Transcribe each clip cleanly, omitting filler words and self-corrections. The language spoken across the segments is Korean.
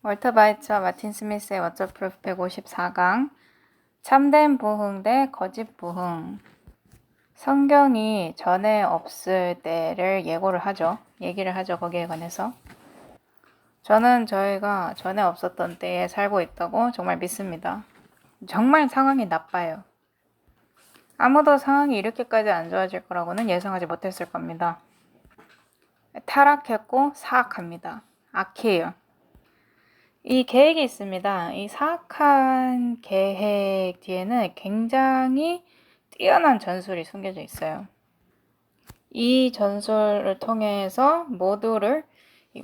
월터 바이츠와 마틴 스미스의 워터프루프 154강 참된 부흥 대 거짓 부흥. 성경이 전에 없을 때를 얘기를 하죠. 거기에 관해서. 저는 저희가 전에 없었던 때에 살고 있다고 정말 믿습니다. 정말 상황이 나빠요. 아무도 상황이 이렇게까지 안 좋아질 거라고는 예상하지 못했을 겁니다. 타락했고 사악합니다. 악해요. 이 계획이 있습니다. 이 사악한 계획 뒤에는 굉장히 뛰어난 전술이 숨겨져 있어요. 이 전술을 통해서 모두를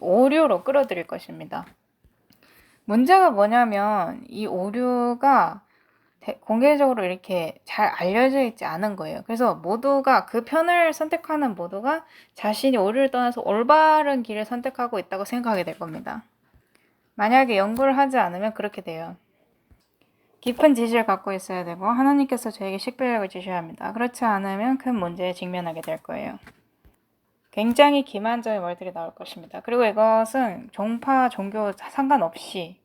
오류로 끌어들일 것입니다. 문제가 뭐냐면 이 오류가 공개적으로 이렇게 잘 알려져 있지 않은 거예요. 그래서 모두가 그 편을 선택하는 모두가 자신이 오류를 떠나서 올바른 길을 선택하고 있다고 생각하게 될 겁니다. 만약에 연구를 하지 않으면 그렇게 돼요. 깊은 지식을 갖고 있어야 되고 하나님께서 저에게 식별력을 주셔야 합니다. 그렇지 않으면 큰 문제에 직면하게 될 거예요. 굉장히 기만적인 말들이 나올 것입니다. 그리고 이것은 종파, 종교 상관없이,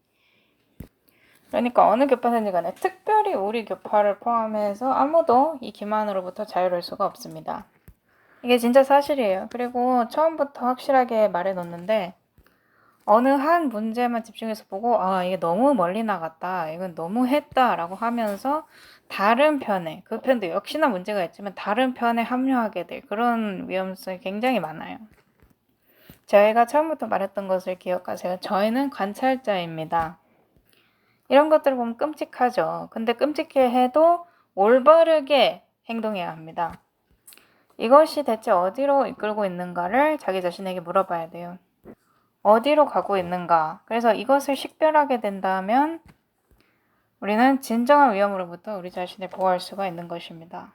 그러니까 어느 교파든지 간에 특별히 우리 교파를 포함해서 아무도 이 기만으로부터 자유로울 수가 없습니다. 이게 진짜 사실이에요. 그리고 처음부터 확실하게 말해놓는데 어느 한 문제만 집중해서 보고 이게 너무 멀리 나갔다, 이건 너무 했다 라고 하면서 다른 편에, 그 편도 역시나 문제가 있지만 다른 편에 합류하게 될 그런 위험성이 굉장히 많아요. 저희가 처음부터 말했던 것을 기억하세요. 저희는 관찰자입니다. 이런 것들을 보면 끔찍하죠. 근데 끔찍해 해도 올바르게 행동해야 합니다. 이것이 대체 어디로 이끌고 있는가를 자기 자신에게 물어봐야 돼요. 어디로 가고 있는가? 그래서 이것을 식별하게 된다면 우리는 진정한 위험으로부터 우리 자신을 보호할 수가 있는 것입니다.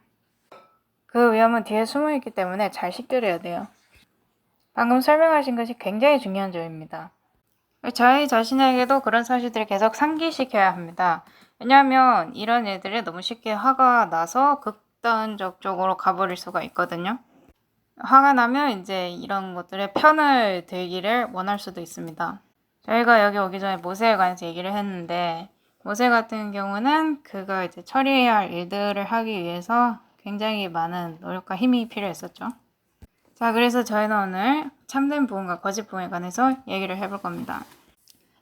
그 위험은 뒤에 숨어 있기 때문에 잘 식별해야 돼요. 방금 설명하신 것이 굉장히 중요한 점입니다. 저희 자신에게도 그런 사실들을 계속 상기시켜야 합니다. 왜냐하면 이런 애들이 너무 쉽게 화가 나서 극단적 쪽으로 가버릴 수가 있거든요. 화가 나면 이제 이런 것들의 편을 들기를 원할 수도 있습니다. 저희가 여기 오기 전에 모세에 관해서 얘기를 했는데, 모세 같은 경우는 그가 이제 처리해야 할 일들을 하기 위해서 굉장히 많은 노력과 힘이 필요했었죠. 자, 그래서 저희는 오늘 참된 부흥과 거짓 부흥에 관해서 얘기를 해볼 겁니다.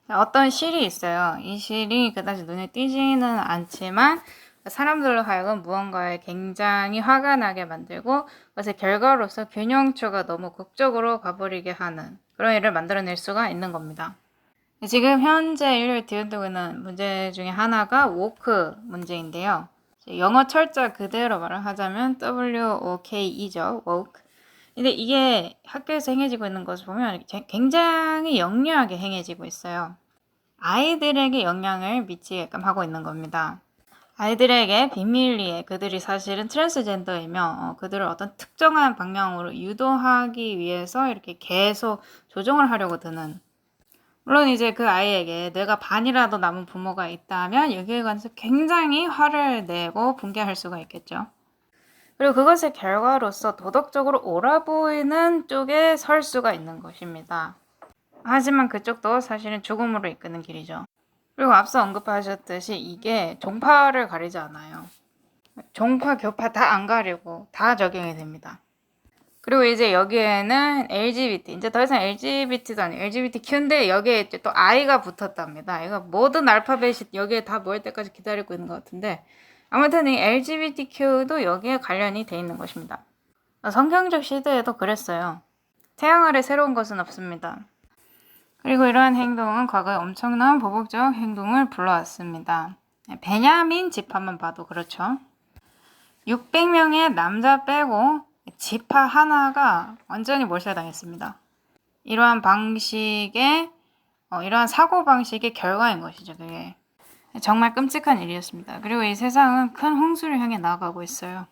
자, 어떤 실이 있어요. 이 실이 그다지 눈에 띄지는 않지만 사람들로 하여금 무언가에 굉장히 화가 나게 만들고 그것의 결과로서 균형추가 너무 극적으로 가버리게 하는 그런 일을 만들어낼 수가 있는 겁니다. 지금 현재 인류를 뒤흔들고 있는 문제 중에 하나가 woke 문제인데요. 영어 철자 그대로 말을 하자면 WOKE죠. woke. 근데 이게 학교에서 행해지고 있는 것을 보면 굉장히 영리하게 행해지고 있어요. 아이들에게 영향을 미치게끔 하고 있는 겁니다. 아이들에게 비밀리에 그들이 사실은 트랜스젠더이며 그들을 어떤 특정한 방향으로 유도하기 위해서 이렇게 계속 조정을 하려고 드는, 물론 이제 그 아이에게 뇌가 반이라도 남은 부모가 있다면 여기에 관해서 굉장히 화를 내고 분개할 수가 있겠죠. 그리고 그것의 결과로서 도덕적으로 옳아 보이는 쪽에 설 수가 있는 것입니다. 하지만 그쪽도 사실은 죽음으로 이끄는 길이죠. 그리고 앞서 언급하셨듯이 이게 종파를 가리지 않아요. 종파, 교파 다 안 가리고 다 적용이 됩니다. 그리고 이제 여기에는 LGBT, 이제 더 이상 LGBT도 아니고 LGBTQ인데 여기에 이제 또 I가 붙었답니다. 이거 모든 알파벳이 여기에 다 모일 때까지 기다리고 있는 것 같은데, 아무튼 이 LGBTQ도 여기에 관련이 돼 있는 것입니다. 성경적 시대에도 그랬어요. 태양 아래 새로운 것은 없습니다. 그리고 이러한 행동은 과거에 엄청난 보복적 행동을 불러왔습니다. 베냐민 지파만 봐도 그렇죠. 600명의 남자 빼고 지파 하나가 완전히 몰살당했습니다. 이러한 방식의 이러한 사고 방식의 결과인 것이죠. 그게 정말 끔찍한 일이었습니다. 그리고 이 세상은 큰 홍수를 향해 나아가고 있어요.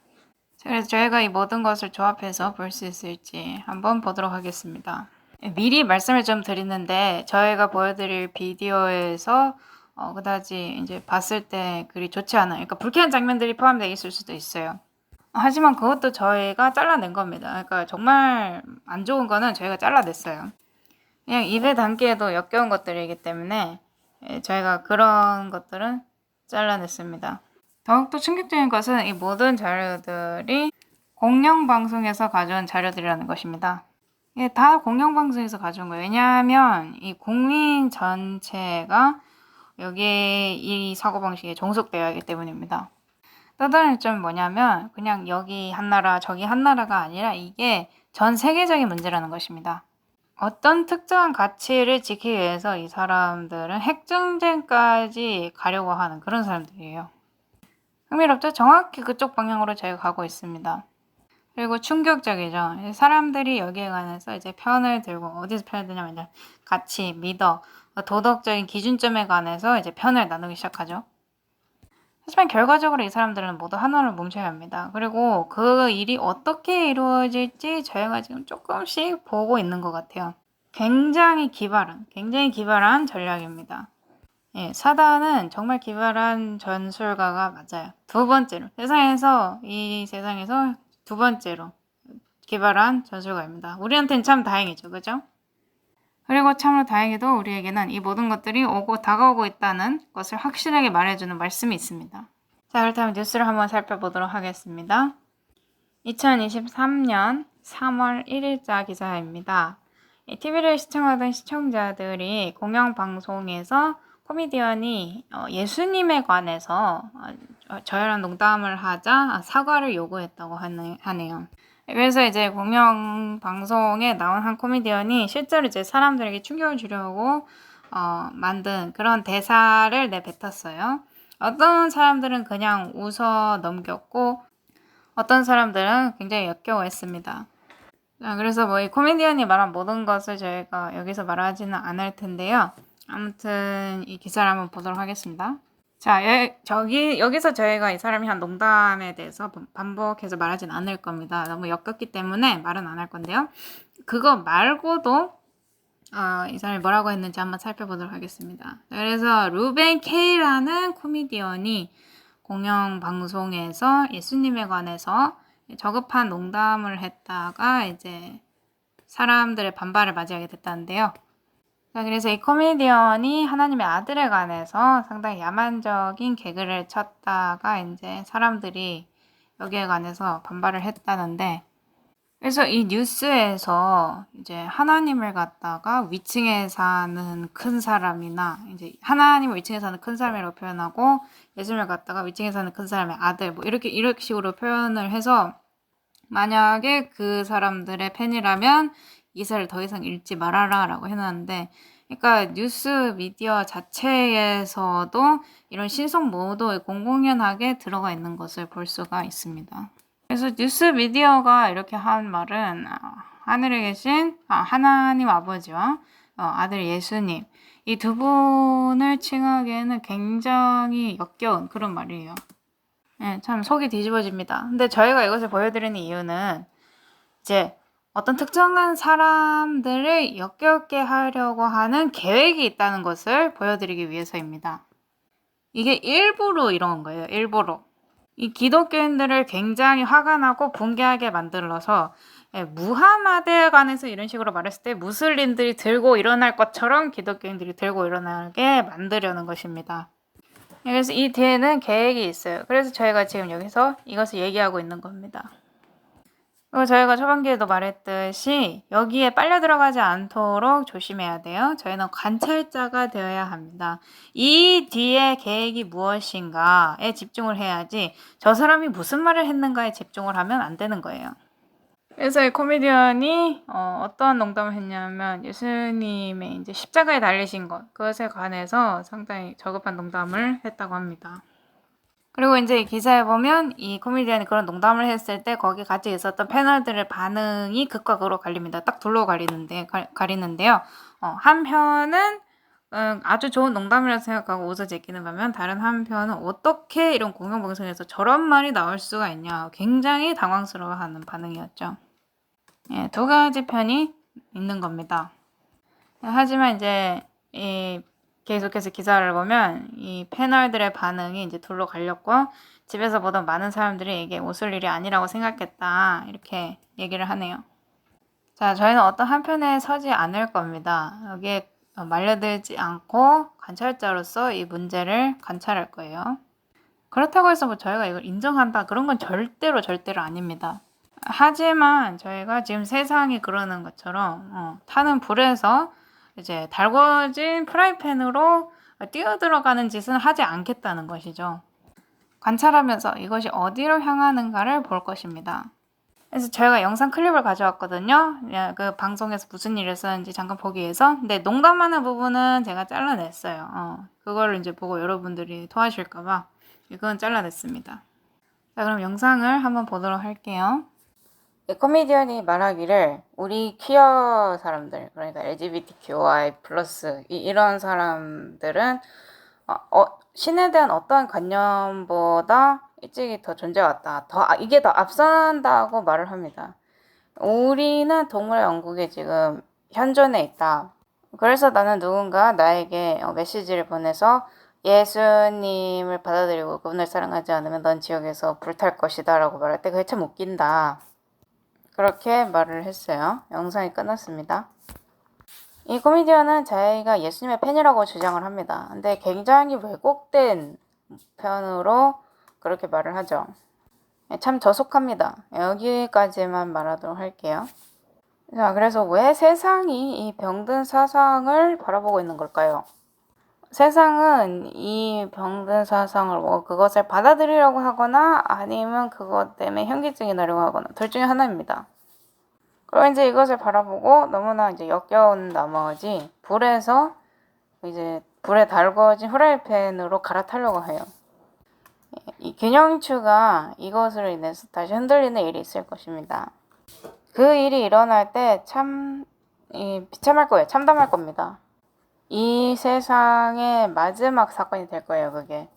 그래서 저희가 이 모든 것을 조합해서 볼 수 있을지 한번 보도록 하겠습니다. 미리 말씀을 좀 드리는데 저희가 보여드릴 비디오에서 그다지 이제 봤을 때 그리 좋지 않아요. 그러니까 불쾌한 장면들이 포함되어 있을 수도 있어요. 하지만 그것도 저희가 잘라낸 겁니다. 그러니까 정말 안 좋은 거는 저희가 잘라냈어요. 그냥 입에 담기에도 역겨운 것들이기 때문에 저희가 그런 것들은 잘라냈습니다. 더욱더 충격적인 것은 이 모든 자료들이 공영방송에서 가져온 자료들이라는 것입니다. 이게 다 공영방송에서 가져온 거예요. 왜냐하면 이 국민 전체가 여기에 이 사고방식에 종속되어 있기 때문입니다. 또 다른 점은 뭐냐면 그냥 여기 한 나라 저기 한 나라가 아니라 이게 전 세계적인 문제라는 것입니다. 어떤 특정한 가치를 지키기 위해서 이 사람들은 핵전쟁까지 가려고 하는 그런 사람들이에요. 흥미롭죠? 정확히 그쪽 방향으로 저희가 가고 있습니다. 그리고 충격적이죠. 사람들이 여기에 관해서 이제 편을 들고 어디서 편을 드냐면 이제 가치, 미덕, 도덕적인 기준점에 관해서 이제 편을 나누기 시작하죠. 하지만 결과적으로 이 사람들은 모두 하나를 뭉쳐야 합니다. 그리고 그 일이 어떻게 이루어질지 저희가 지금 조금씩 보고 있는 것 같아요. 굉장히 기발한 전략입니다. 예, 사단은 정말 기발한 전술가가 맞아요. 두 번째로, 이 세상에서 두 번째로 기발한 전술가입니다. 우리한테는 참 다행이죠. 그죠? 그리고 참으로 다행히도 우리에게는 이 모든 것들이 다가오고 있다는 것을 확실하게 말해주는 말씀이 있습니다. 자, 그렇다면 뉴스를 한번 살펴보도록 하겠습니다. 2023년 3월 1일자 기사입니다. TV를 시청하던 시청자들이 공영방송에서 코미디언이 예수님에 관해서 저열한 농담을 하자 사과를 요구했다고 하네요. 그래서 이제 공영방송에 나온 한 코미디언이 실제로 이제 사람들에게 충격을 주려고 만든 그런 대사를 내뱉었어요. 어떤 사람들은 그냥 웃어 넘겼고 어떤 사람들은 굉장히 역겨워했습니다. 그래서 이 코미디언이 말한 모든 것을 저희가 여기서 말하지는 않을 텐데요. 아무튼 이 기사를 한번 보도록 하겠습니다. 자, 여기서 저희가 이 사람이 한 농담에 대해서 반복해서 말하진 않을 겁니다. 너무 역겹기 때문에 말은 안 할 건데요. 그거 말고도 이 사람이 뭐라고 했는지 한번 살펴보도록 하겠습니다. 그래서 루벤 K라는 코미디언이 공영방송에서 예수님에 관해서 저급한 농담을 했다가 이제 사람들의 반발을 맞이하게 됐다는데요. 자, 그래서 이 코미디언이 하나님의 아들에 관해서 상당히 야만적인 개그를 쳤다가 이제 사람들이 여기에 관해서 반발을 했다는데, 그래서 이 뉴스에서 이제 하나님을 갖다가 위층에 사는 큰 사람이나 이제 하나님을 위층에 사는 큰 사람이라고 표현하고 예수님을 갖다가 위층에 사는 큰 사람의 아들 이렇게 식으로 표현을 해서 만약에 그 사람들의 팬이라면 기사를 더 이상 읽지 말아라 라고 해놨는데, 그러니까 뉴스 미디어 자체에서도 이런 신성 모독이 공공연하게 들어가 있는 것을 볼 수가 있습니다. 그래서 뉴스 미디어가 이렇게 한 말은 하늘에 계신 하나님 아버지와 아들 예수님 이 두 분을 칭하기에는 굉장히 역겨운 그런 말이에요. 네, 참 속이 뒤집어집니다. 근데 저희가 이것을 보여드리는 이유는 이제 어떤 특정한 사람들을 역겹게 하려고 하는 계획이 있다는 것을 보여드리기 위해서입니다. 이게 일부러 이런 거예요. 일부러. 이 기독교인들을 굉장히 화가 나고 붕괴하게 만들어서 무하마드에 관해서 이런 식으로 말했을 때 무슬림들이 들고 일어날 것처럼 기독교인들이 들고 일어나게 만들려는 것입니다. 그래서 이 뒤에는 계획이 있어요. 그래서 저희가 지금 여기서 이것을 얘기하고 있는 겁니다. 그리고 저희가 초반기에도 말했듯이 여기에 빨려 들어가지 않도록 조심해야 돼요. 저희는 관찰자가 되어야 합니다. 이 뒤에 계획이 무엇인가에 집중을 해야지 저 사람이 무슨 말을 했는가에 집중을 하면 안 되는 거예요. 그래서 이 코미디언이 어떠한 농담을 했냐면 예수님의 이제 십자가에 달리신 그것에 관해서 상당히 저급한 농담을 했다고 합니다. 그리고 이제 이 기사에 보면 이 코미디언이 그런 농담을 했을 때 거기 같이 있었던 패널들의 반응이 극과 극으로 갈립니다. 딱 둘로 가리는데요. 한편은 아주 좋은 농담이라고 생각하고 웃어 제끼는 반면 다른 한편은 어떻게 이런 공영방송에서 저런 말이 나올 수가 있냐 굉장히 당황스러워하는 반응이었죠. 예, 두 가지 편이 있는 겁니다. 하지만 이제 계속해서 기사를 보면 이 패널들의 반응이 이제 둘로 갈렸고 집에서 보던 많은 사람들이 이게 웃을 일이 아니라고 생각했다 이렇게 얘기를 하네요. 자, 저희는 어떤 한편에 서지 않을 겁니다. 여기에 말려들지 않고 관찰자로서 이 문제를 관찰할 거예요. 그렇다고 해서 뭐 저희가 이걸 인정한다 그런 건 절대로 아닙니다. 하지만 저희가 지금 세상이 그러는 것처럼 타는 불에서 이제 달궈진 프라이팬으로 뛰어들어가는 짓은 하지 않겠다는 것이죠. 관찰하면서 이것이 어디로 향하는가를 볼 것입니다. 그래서 저희가 영상 클립을 가져왔거든요. 그 방송에서 무슨 일을 했었는지 잠깐 보기 위해서. 근데 농담하는 부분은 제가 잘라냈어요. 그걸 이제 보고 여러분들이 토하실까봐 이건 잘라냈습니다. 자, 그럼 영상을 한번 보도록 할게요. 코미디언이 말하기를 우리 퀴어 사람들, 그러니까 LGBTQI+, 이런 사람들은 신에 대한 어떠한 관념보다 일찍이 더 존재해왔다. 이게 더 앞선다고 말을 합니다. 우리는 동물 왕국에 지금 현존해 있다. 그래서 나는 누군가 나에게 메시지를 보내서 예수님을 받아들이고 그분을 사랑하지 않으면 넌 지옥에서 불탈 것이다 라고 말할 때 그게 참 웃긴다. 그렇게 말을 했어요. 영상이 끝났습니다. 이 코미디언은 자기가 예수님의 팬이라고 주장을 합니다. 근데 굉장히 왜곡된 표현으로 그렇게 말을 하죠. 참 저속합니다. 여기까지만 말하도록 할게요. 자, 그래서 왜 세상이 이 병든 사상을 바라보고 있는 걸까요? 세상은 이 병든 사상을 그것을 받아들이려고 하거나 아니면 그것 때문에 현기증이 나려고 하거나 둘 중에 하나입니다. 그럼 이제 이것을 바라보고 너무나 이제 역겨운 나머지 불에서 이제 불에 달궈진 후라이팬으로 갈아타려고 해요. 이 균형추가 이것으로 인해서 다시 흔들리는 일이 있을 것입니다. 그 일이 일어날 때 참 비참할 거예요. 참담할 겁니다. 이 세상의 마지막 사건이 될 거예요, 그게.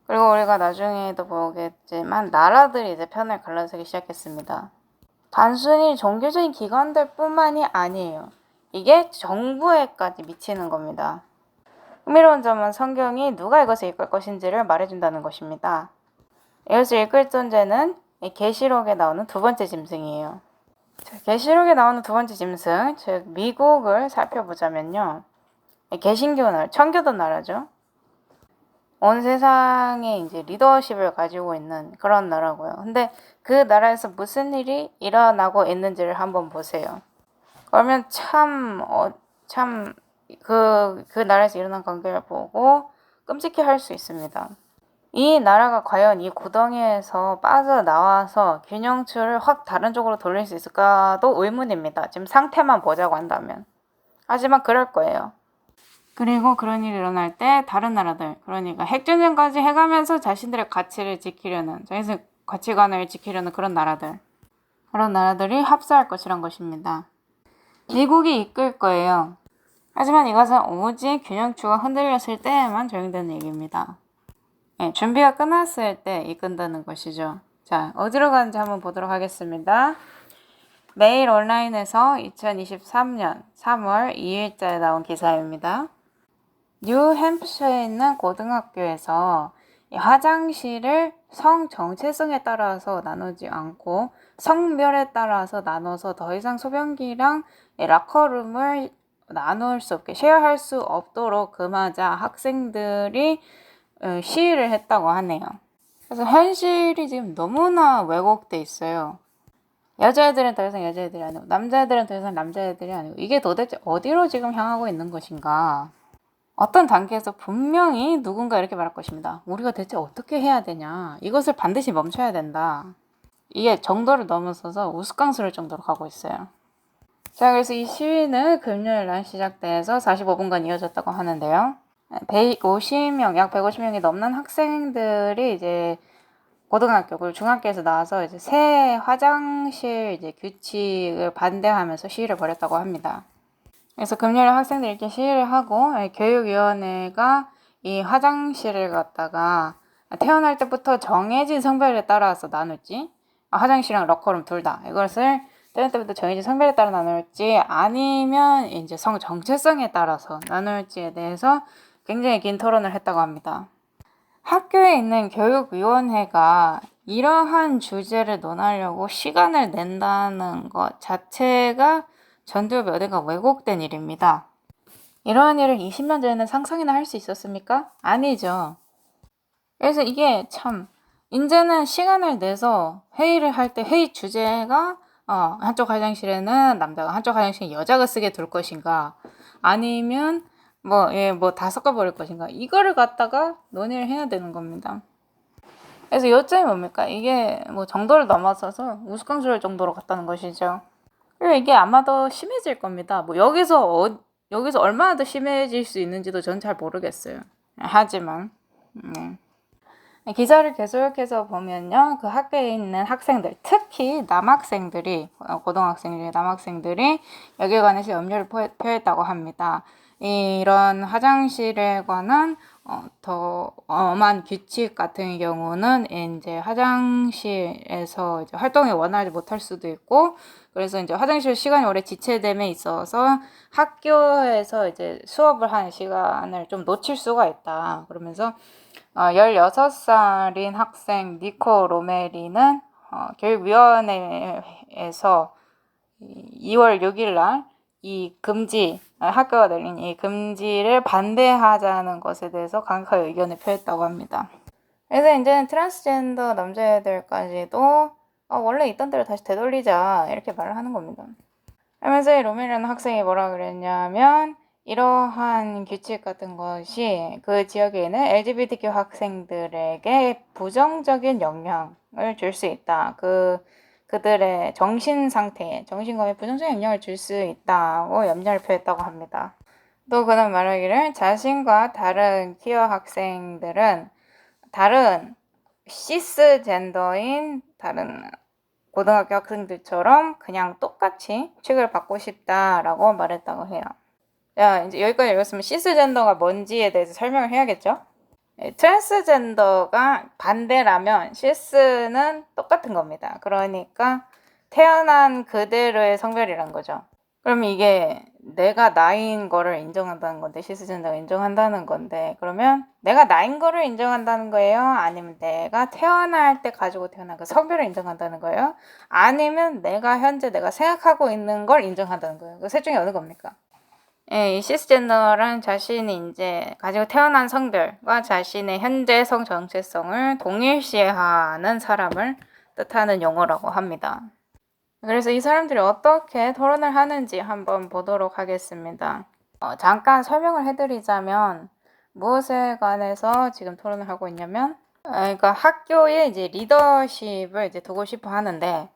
그리고 우리가 나중에도 보겠지만 나라들이 이제 편을 갈라서기 시작했습니다. 단순히 종교적인 기관들 뿐만이 아니에요. 이게 정부에까지 미치는 겁니다. 흥미로운 점은 성경이 누가 이것을 이끌 것인지를 말해준다는 것입니다. 이것을 이끌 존재는 계시록에 나오는 두 번째 짐승이에요. 계시록에 나오는 두 번째 짐승, 즉 미국을 살펴보자면요. 개신교 청교도 나라죠. 온 세상에 이제 리더십을 가지고 있는 그런 나라고요. 근데 그 나라에서 무슨 일이 일어나고 있는지를 한번 보세요. 그러면 그 나라에서 일어난 관계를 보고 끔찍해 할 수 있습니다. 이 나라가 과연 이 구덩이에서 빠져나와서 균형추를 확 다른 쪽으로 돌릴 수 있을까도 의문입니다. 지금 상태만 보자고 한다면. 하지만 그럴 거예요. 그리고 그런 일이 일어날 때 다른 나라들, 그러니까 핵전쟁까지 해가면서 자신들의 가치를 지키려는, 자신의 가치관을 지키려는 그런 나라들이 합세할 것이란 것입니다. 미국이 이끌 거예요. 하지만 이것은 오직 균형추가 흔들렸을 때에만 적용되는 얘기입니다. 준비가 끝났을 때 이끈다는 것이죠. 자, 어디로 가는지 한번 보도록 하겠습니다. 매일 온라인에서 2023년 3월 2일자에 나온 기사입니다. 뉴햄프셔에 있는 고등학교에서 화장실을 성 정체성에 따라서 나누지 않고 성별에 따라서 나눠서 더 이상 소변기랑 라커룸을 나눌 수 없게 쉐어할 수 없도록 금하자 학생들이 시위를 했다고 하네요. 그래서 현실이 지금 너무나 왜곡돼 있어요. 여자애들은 더 이상 여자애들이 아니고 남자애들은 더 이상 남자애들이 아니고 이게 도대체 어디로 지금 향하고 있는 것인가. 어떤 단계에서 분명히 누군가 이렇게 말할 것입니다. 우리가 대체 어떻게 해야 되냐. 이것을 반드시 멈춰야 된다. 이게 정도를 넘어서서 우스꽝스러울 정도로 가고 있어요. 자, 그래서 이 시위는 금요일 날 시작돼서 45분간 이어졌다고 하는데요. 150명, 약 150명이 넘는 학생들이 이제 고등학교 그리고 중학교에서 나와서 이제 새 화장실 이제 규칙을 반대하면서 시위를 벌였다고 합니다. 그래서 금요일 학생들이 이렇게 시위를 하고 교육위원회가 이 화장실을 갖다가 태어날 때부터 정해진 성별에 따라서 나눌지 화장실이랑 러커룸 둘 다 이것을 태어날 때부터 정해진 성별에 따라 나눌지 아니면 이제 성 정체성에 따라서 나눌지에 대해서 굉장히 긴 토론을 했다고 합니다. 학교에 있는 교육위원회가 이러한 주제를 논하려고 시간을 낸다는 것 자체가 전두엽의 어딘가 왜곡된 일입니다. 이러한 일을 20년 전에는 상상이나 할 수 있었습니까? 아니죠. 그래서 이게 참 이제는 시간을 내서 회의를 할 때 회의 주제가 한쪽 화장실에는 남자가 한쪽 화장실에 여자가 쓰게 둘 것인가 아니면 뭐 다 섞어버릴 것인가 이거를 갖다가 논의를 해야 되는 겁니다. 그래서 요점이 뭡니까? 이게 뭐 정도를 넘어서서 우스꽝스러울 정도로 갔다는 것이죠. 그리고 이게 아마 더 심해질 겁니다. 뭐 여기서 얼마나 더 심해질 수 있는지도 전 잘 모르겠어요. 하지만 기사를 계속해서 보면요, 그 학교에 있는 학생들, 특히 남학생들이 고등학생들이 남학생들이 여기에 관해서 염려를 표했다고 합니다. 이런 화장실에 관한 더 엄한 규칙 같은 경우는 이제 화장실에서 이제 활동을 원활히 못할 수도 있고, 그래서 이제 화장실 시간이 오래 지체됨에 있어서 학교에서 이제 수업을 하는 시간을 좀 놓칠 수가 있다. 그러면서 16살인 학생 니코 로메리는 교육위원회에서 2월 6일 날 이 학교가 내린 이 금지를 반대하자는 것에 대해서 강력하게 의견을 표했다고 합니다. 그래서 이제는 트랜스젠더 남자애들까지도 원래 있던 대로 다시 되돌리자 이렇게 말을 하는 겁니다. 하면서 이 로메리라는 학생이 뭐라 그랬냐면 이러한 규칙 같은 것이 그 지역에 있는 LGBTQ 학생들에게 부정적인 영향을 줄 수 있다. 그들의 정신 상태에, 정신건강에 부정적인 영향을 줄 수 있다고 염려를 표했다고 합니다. 또 그는 말하기를 자신과 다른 퀴어 학생들은 다른 시스젠더인 다른 고등학교 학생들처럼 그냥 똑같이 취급을 받고 싶다라고 말했다고 해요. 자, 이제 여기까지 읽었으면 시스젠더가 뭔지에 대해서 설명을 해야겠죠? 트랜스젠더가 반대라면 시스는 똑같은 겁니다. 그러니까 태어난 그대로의 성별이란 거죠. 그럼 이게 내가 나인 거를 인정한다는 건데 시스젠더가 인정한다는 건데 그러면 내가 나인 거를 인정한다는 거예요? 아니면 내가 태어날 때 가지고 태어난 그 성별을 인정한다는 거예요? 아니면 내가 현재 내가 생각하고 있는 걸 인정한다는 거예요? 그 셋 중에 어느 겁니까? 이 시스젠더란 자신이 이제 가지고 태어난 성별과 자신의 현재 성 정체성을 동일시하는 사람을 뜻하는 용어라고 합니다. 그래서 이 사람들이 어떻게 토론을 하는지 한번 보도록 하겠습니다. 잠깐 설명을 해드리자면 무엇에 관해서 지금 토론을 하고 있냐면 그러니까 학교에 이제 리더십을 이제 두고 싶어 하는데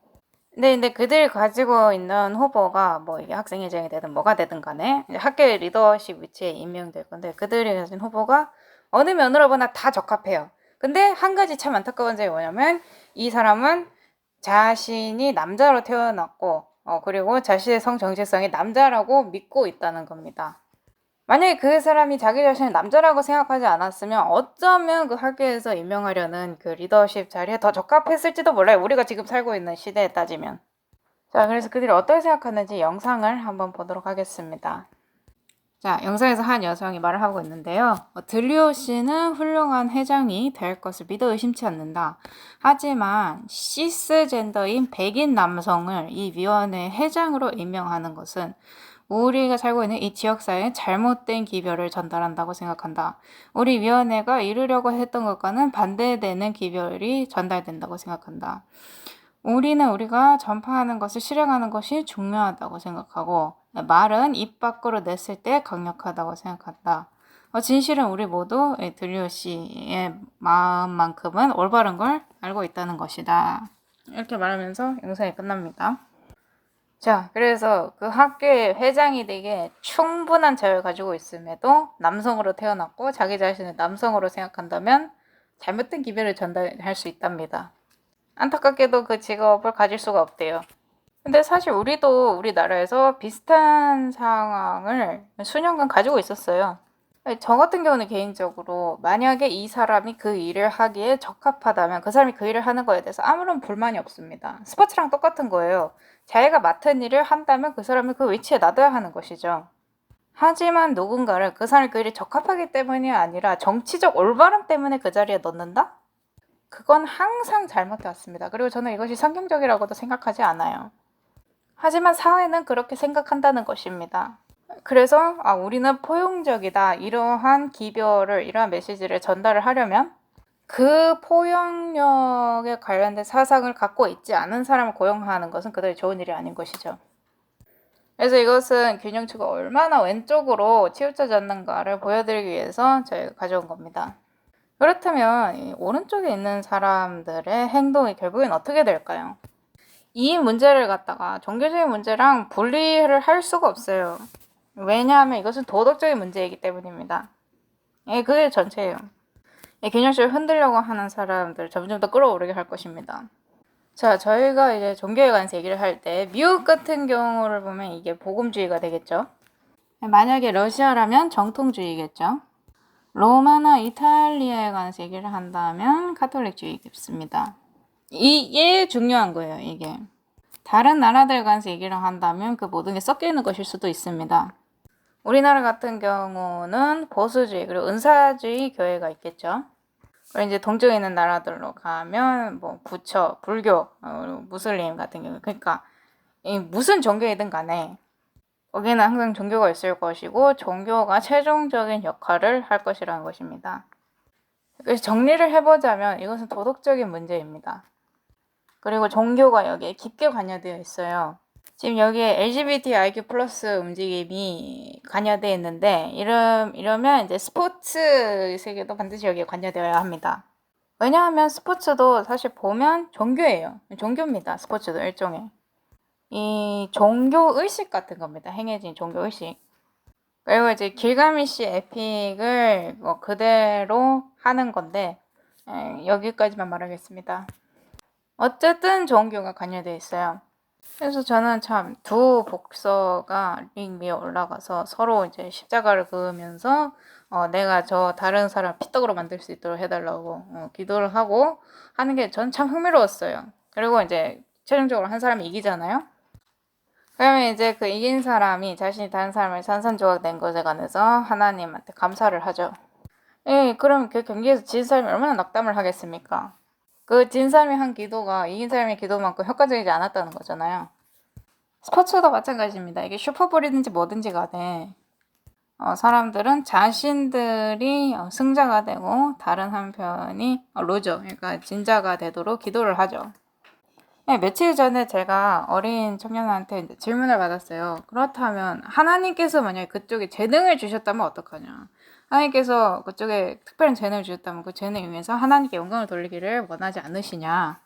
근데 그들이 가지고 있는 후보가 뭐 이게 학생회장이 되든 뭐가 되든 간에 학교의 리더십 위치에 임명될 건데 그들이 가진 후보가 어느 면으로 보나 다 적합해요. 근데 한 가지 참 안타까운 점이 뭐냐면 이 사람은 자신이 남자로 태어났고 그리고 자신의 성 정체성이 남자라고 믿고 있다는 겁니다. 만약에 그 사람이 자기 자신을 남자라고 생각하지 않았으면 어쩌면 그 학교에서 임명하려는 그 리더십 자리에 더 적합했을지도 몰라요. 우리가 지금 살고 있는 시대에 따지면. 자, 그래서 그들이 어떻게 생각하는지 영상을 한번 보도록 하겠습니다. 자, 영상에서 한 여성이 말을 하고 있는데요. 들리오 씨는 훌륭한 회장이 될 것을 믿어 의심치 않는다. 하지만 시스젠더인 백인 남성을 이 위원회 회장으로 임명하는 것은 우리가 살고 있는 이 지역사회의 잘못된 기별을 전달한다고 생각한다. 우리 위원회가 이루려고 했던 것과는 반대되는 기별이 전달된다고 생각한다. 우리는 우리가 전파하는 것을 실행하는 것이 중요하다고 생각하고 말은 입 밖으로 냈을 때 강력하다고 생각한다. 진실은 우리 모두 들리오 씨의 마음만큼은 올바른 걸 알고 있다는 것이다. 이렇게 말하면서 영상이 끝납니다. 자, 그래서 그 학교의 회장이 되게 충분한 자유를 가지고 있음에도 남성으로 태어났고 자기 자신을 남성으로 생각한다면 잘못된 기별을 전달할 수 있답니다. 안타깝게도 그 직업을 가질 수가 없대요. 근데 사실 우리도 우리나라에서 비슷한 상황을 수년간 가지고 있었어요. 저 같은 경우는 개인적으로 만약에 이 사람이 그 일을 하기에 적합하다면 그 사람이 그 일을 하는 거에 대해서 아무런 불만이 없습니다. 스포츠랑 똑같은 거예요. 자기가 맡은 일을 한다면 그 사람을 그 위치에 놔둬야 하는 것이죠. 하지만 누군가를 그 사람이 그 일에 적합하기 때문이 아니라 정치적 올바름 때문에 그 자리에 넣는다? 그건 항상 잘못해 왔습니다. 그리고 저는 이것이 성경적이라고도 생각하지 않아요. 하지만 사회는 그렇게 생각한다는 것입니다. 그래서 우리는 포용적이다. 이러한 기별을, 이러한 메시지를 전달을 하려면 그 포용력에 관련된 사상을 갖고 있지 않은 사람을 고용하는 것은 그들이 좋은 일이 아닌 것이죠. 그래서 이것은 균형추가 얼마나 왼쪽으로 치우쳐졌는가를 보여드리기 위해서 저희가 가져온 겁니다. 그렇다면 오른쪽에 있는 사람들의 행동이 결국엔 어떻게 될까요? 이 문제를 갖다가 종교적인 문제랑 분리를 할 수가 없어요. 왜냐하면 이것은 도덕적인 문제이기 때문입니다. 그게 전체예요. 균형추를 흔들려고 하는 사람들 점점 더 끌어오르게 할 것입니다. 자, 저희가 이제 종교에 관해서 얘기를 할 때 미국 같은 경우를 보면 이게 복음주의가 되겠죠. 만약에 러시아라면 정통주의겠죠. 로마나 이탈리아에 관해서 얘기를 한다면 카톨릭주의겠습니다. 이게 중요한 거예요, 이게. 다른 나라들 관해서 얘기를 한다면 그 모든 게 섞여 있는 것일 수도 있습니다. 우리나라 같은 경우는 보수주의 그리고 은사주의 교회가 있겠죠. 그리고 이제 동쪽에 있는 나라들로 가면 뭐 부처, 불교, 무슬림 같은 경우, 그러니까 무슨 종교이든 간에 거기는 항상 종교가 있을 것이고 종교가 최종적인 역할을 할 것이라는 것입니다. 그래서 정리를 해보자면 이것은 도덕적인 문제입니다. 그리고 종교가 여기에 깊게 관여되어 있어요. 지금 여기에 LGBTIQ+ 움직임이 관여되어 있는데 이러면 이제 스포츠 세계도 반드시 여기에 관여되어야 합니다. 왜냐하면 스포츠도 사실 보면 종교예요. 종교입니다. 스포츠도 일종의. 이 종교의식 같은 겁니다. 행해진 종교의식. 그리고 이제 길가미시 에픽을 그대로 하는 건데 여기까지만 말하겠습니다. 어쨌든 종교가 관여되어 있어요. 그래서 저는 참 두 복서가 링 위에 올라가서 서로 이제 십자가를 그으면서 내가 저 다른 사람 피떡으로 만들 수 있도록 해달라고 기도를 하고 하는 게 전 참 흥미로웠어요. 그리고 이제 최종적으로 한 사람이 이기잖아요. 그러면 이제 그 이긴 사람이 자신이 다른 사람을 산산조각 낸 것에 관해서 하나님한테 감사를 하죠. 그럼 그 경기에서 진 사람이 얼마나 낙담을 하겠습니까? 그 진 사람이 한 기도가 이긴 사람의 기도만큼 효과적이지 않았다는 거잖아요. 스포츠도 마찬가지입니다. 이게 슈퍼볼이든지 뭐든지 간에 사람들은 자신들이 승자가 되고 다른 한편이 루저, 그러니까 진자가 되도록 기도를 하죠. 며칠 전에 제가 어린 청년한테 질문을 받았어요. 그렇다면 하나님께서 만약에 그쪽에 재능을 주셨다면 어떡하냐? 하나님께서 그쪽에 특별한 재능을 주셨다면 그 재능을 위해서 하나님께 영광을 돌리기를 원하지 않으시냐?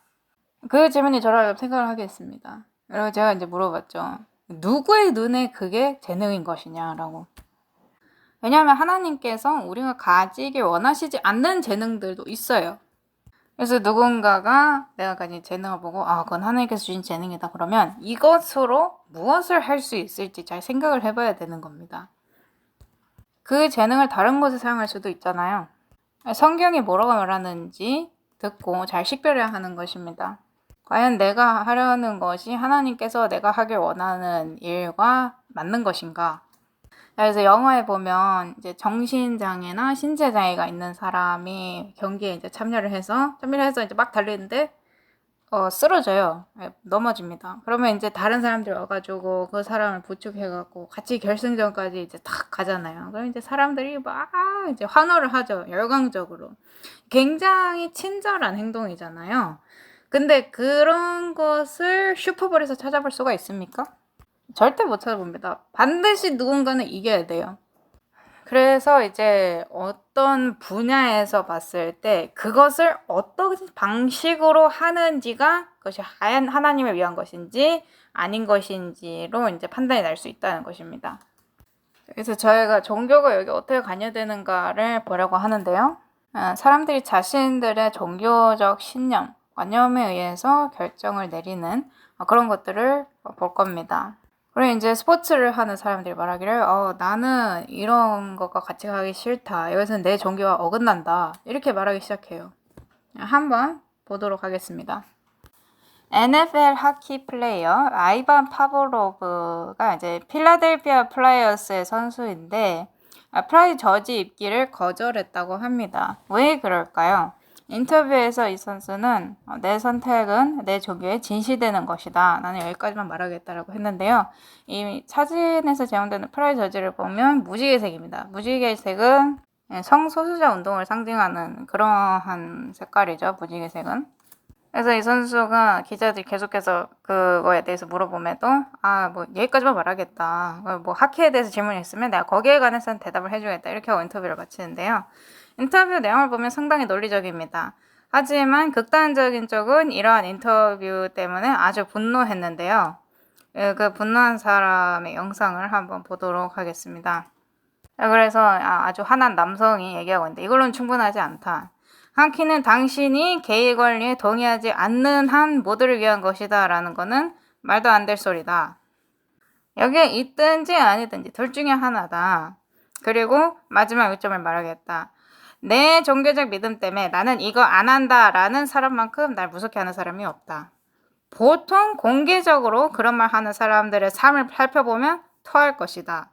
그 질문이 저를 생각을 하게 했습니다. 그리고 제가 이제 물어봤죠. 누구의 눈에 그게 재능인 것이냐라고. 왜냐하면 하나님께서 우리가 가지길 원하시지 않는 재능들도 있어요. 그래서 누군가가 내가 가진 재능을 보고 그건 하나님께서 주신 재능이다 그러면 이것으로 무엇을 할 수 있을지 잘 생각을 해봐야 되는 겁니다. 그 재능을 다른 곳에 사용할 수도 있잖아요. 성경이 뭐라고 말하는지 듣고 잘 식별해야 하는 것입니다. 과연 내가 하려는 것이 하나님께서 내가 하길 원하는 일과 맞는 것인가? 그래서 영화에 보면 이제 정신장애나 신체장애가 있는 사람이 경기에 이제 참여를 해서 이제 막 달리는데 쓰러져요. 넘어집니다. 그러면 이제 다른 사람들이 와가지고 그 사람을 부축해갖고 같이 결승전까지 이제 탁 가잖아요. 그럼 이제 사람들이 막 이제 환호를 하죠. 열광적으로. 굉장히 친절한 행동이잖아요. 근데 그런 것을 슈퍼볼에서 찾아볼 수가 있습니까? 절대 못 찾아봅니다. 반드시 누군가는 이겨야 돼요. 그래서 이제 어떤 분야에서 봤을 때 그것을 어떤 방식으로 하는지가 그것이 하나님을 위한 것인지 아닌 것인지로 이제 판단이 날 수 있다는 것입니다. 그래서 저희가 종교가 여기 어떻게 관여되는가를 보려고 하는데요. 사람들이 자신들의 종교적 신념, 관념에 의해서 결정을 내리는 그런 것들을 볼 겁니다. 그리고 이제 스포츠를 하는 사람들이 말하기를 나는 이런 것과 같이 가기 싫다. 이것은 내 종교와 어긋난다. 이렇게 말하기 시작해요. 한번 보도록 하겠습니다. NFL 하키 플레이어 아이반 파브로브가 이제 필라델피아 플라이어스의 선수인데 프라이 저지 입기를 거절했다고 합니다. 왜 그럴까요? 인터뷰에서 이 선수는 내 선택은 내 종교에 진실되는 것이다. 나는 여기까지만 말하겠다라고 했는데요. 이 사진에서 제공되는 프라이 저지를 보면 무지개색입니다. 무지개색은 성소수자 운동을 상징하는 그러한 색깔이죠. 무지개색은. 그래서 이 선수가 기자들이 계속해서 그거에 대해서 물어보면도 뭐 여기까지만 말하겠다. 뭐 하키에 대해서 질문이 있으면 내가 거기에 관해서는 대답을 해주겠다. 이렇게 하고 인터뷰를 마치는데요. 인터뷰 내용을 보면 상당히 논리적입니다. 하지만 극단적인 쪽은 이러한 인터뷰 때문에 아주 분노했는데요. 그 분노한 사람의 영상을 한번 보도록 하겠습니다. 그래서 아주 화난 남성이 얘기하고 있는데 이걸로는 충분하지 않다. 하키는 당신이 게이 권리에 동의하지 않는 한 모두를 위한 것이다 라는 거는 말도 안 될 소리다. 여기에 있든지 아니든지 둘 중에 하나다. 그리고 마지막 요점을 말하겠다. 내 종교적 믿음 때문에 나는 이거 안 한다 라는 사람만큼 날 무섭게 하는 사람이 없다. 보통 공개적으로 그런 말 하는 사람들의 삶을 살펴보면 토할 것이다.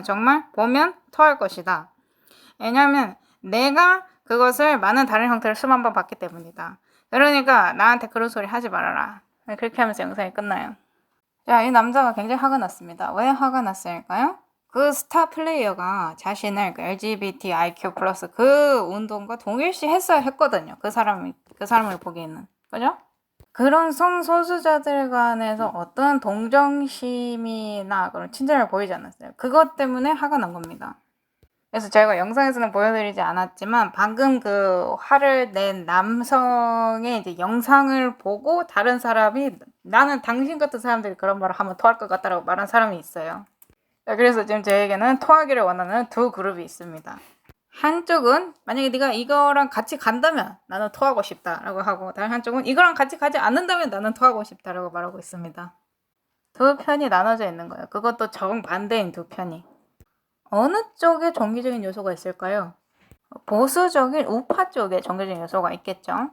정말 보면 토할 것이다. 왜냐하면 내가 그것을 많은 다른 형태로 수만 번 봤기 때문이다. 그러니까 나한테 그런 소리 하지 말아라. 그렇게 하면서 영상이 끝나요. 자, 이 남자가 굉장히 화가 났습니다. 왜 화가 났을까요? 그 스타 플레이어가 자신을 그 LGBTIQ+ 그 운동과 동일시 했거든요. 그 사람을 보기에는. 그죠? 그런 성소수자들 간에서 어떤 동정심이나 그런 친절을 보이지 않았어요. 그것 때문에 화가 난 겁니다. 그래서 제가 영상에서는 보여드리지 않았지만 방금 그 화를 낸 남성의 이제 영상을 보고 다른 사람이 나는 당신 같은 사람들이 그런 말을 하면 토할 것 같다라고 말한 사람이 있어요. 그래서 지금 저에게는 토하기를 원하는 두 그룹이 있습니다. 한쪽은 만약에 네가 이거랑 같이 간다면 나는 토하고 싶다라고 하고 다른 한쪽은 이거랑 같이 가지 않는다면 나는 토하고 싶다라고 말하고 있습니다. 두 편이 나눠져 있는 거예요. 그것도 정반대인 두 편이. 어느 쪽에 종교적인 요소가 있을까요? 보수적인 우파 쪽에 종교적인 요소가 있겠죠.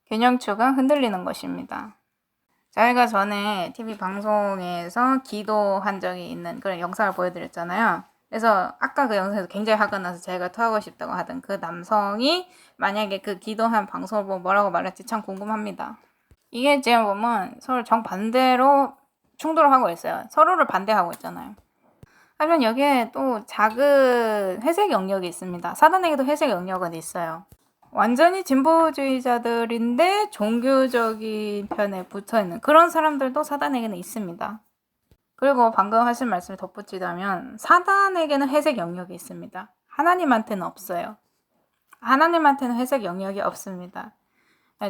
균형추가 흔들리는 것입니다. 저희가 전에 TV 방송에서 기도한 적이 있는 그런 영상을 보여드렸잖아요. 그래서 아까 그 영상에서 굉장히 화가 나서 제가 토하고 싶다고 하던 그 남성이 만약에 그 기도한 방송을 보고 뭐라고 말할지 참 궁금합니다. 이게 지금 보면 서로 정반대로 충돌하고 있어요. 서로를 반대하고 있잖아요. 하지만 여기에 또 작은 회색 영역이 있습니다. 사단에게도 회색 영역은 있어요. 완전히 진보주의자들인데 종교적인 편에 붙어있는 그런 사람들도 사단에게는 있습니다. 그리고 방금 하신 말씀을 덧붙이자면 사단에게는 회색 영역이 있습니다. 하나님한테는 없어요. 하나님한테는 회색 영역이 없습니다.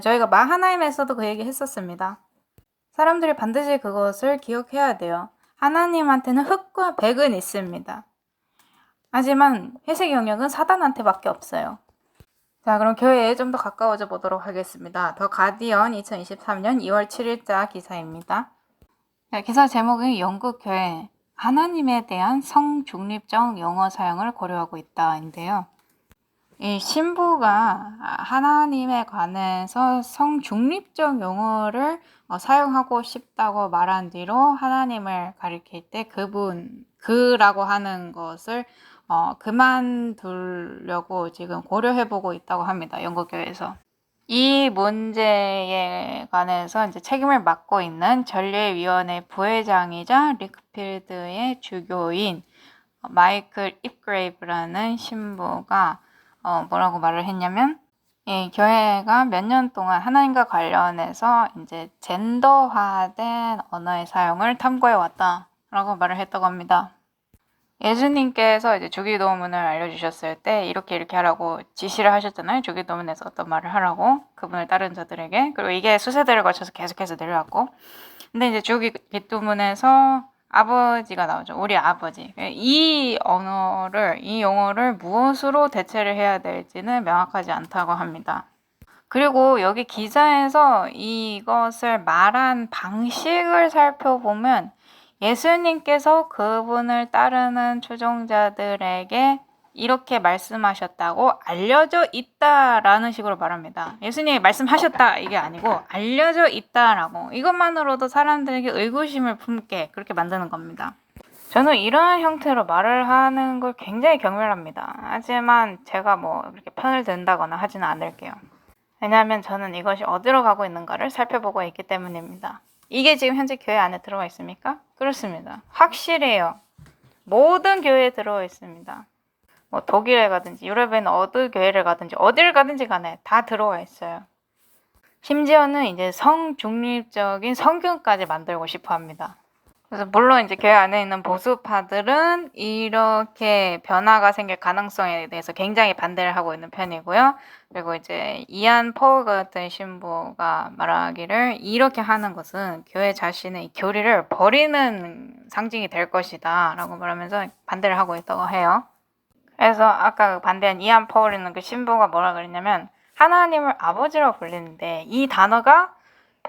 저희가 마하나임에서도 그 얘기 했었습니다. 사람들이 반드시 그것을 기억해야 돼요. 하나님한테는 흑과 백은 있습니다. 하지만 회색 영역은 사단한테밖에 없어요. 자, 그럼 교회에 좀 더 가까워져 보도록 하겠습니다. 더 가디언 2023년 2월 7일자 기사입니다. 자, 기사 제목은 영국 교회 하나님에 대한 성중립적 용어 사용을 고려하고 있다인데요. 이 신부가 하나님에 관해서 성중립적 용어를 사용하고 싶다고 말한 뒤로 하나님을 가리킬 때 그라고 하는 것을 그만두려고 지금 고려해보고 있다고 합니다. 영국교회에서. 이 문제에 관해서 이제 책임을 맡고 있는 전례위원회 부회장이자 리크필드의 주교인 마이클 입그레이브라는 신부가 뭐라고 말을 했냐면 이 교회가 몇 년 동안 하나님과 관련해서 이제 젠더화된 언어의 사용을 탐구해 왔다라고 말을 했다고 합니다. 예수님께서 이제 주기도문을 알려주셨을 때 이렇게 하라고 지시를 하셨잖아요. 주기도문에서 어떤 말을 하라고 그분을 따른 자들에게. 그리고 이게 수세대를 거쳐서 계속해서 내려왔고 근데 이제 주기도문에서 아버지가 나오죠. 우리 아버지. 이 용어를 무엇으로 대체를 해야 될지는 명확하지 않다고 합니다. 그리고 여기 기사에서 이것을 말한 방식을 살펴보면 예수님께서 그분을 따르는 추종자들에게 이렇게 말씀하셨다고 알려져 있다라는 식으로 말합니다. 예수님이 말씀하셨다 이게 아니고 알려져 있다라고 이것만으로도 사람들에게 의구심을 품게 그렇게 만드는 겁니다. 저는 이런 형태로 말을 하는 걸 굉장히 경멸합니다. 하지만 제가 뭐 그렇게 편을 든다거나 하지는 않을게요. 왜냐하면 저는 이것이 어디로 가고 있는가를 살펴보고 있기 때문입니다. 이게 지금 현재 교회 안에 들어와 있습니까? 그렇습니다. 확실해요. 모든 교회에 들어와 있습니다. 뭐 독일에 가든지 유럽에 있는 어느 교회를 가든지 어디를 가든지 간에 다 들어와 있어요. 심지어는 이제 성중립적인 성경까지 만들고 싶어 합니다. 그래서 물론 이제 교회 안에 있는 보수파들은 이렇게 변화가 생길 가능성에 대해서 굉장히 반대를 하고 있는 편이고요. 그리고 이제 이안 포울 같은 신부가 말하기를 이렇게 하는 것은 교회 자신의 교리를 버리는 상징이 될 것이다 라고 말하면서 반대를 하고 있다고 해요. 그래서 아까 반대한 이안 포울이는 그 신부가 뭐라 그랬냐면 하나님을 아버지로 불리는데 이 단어가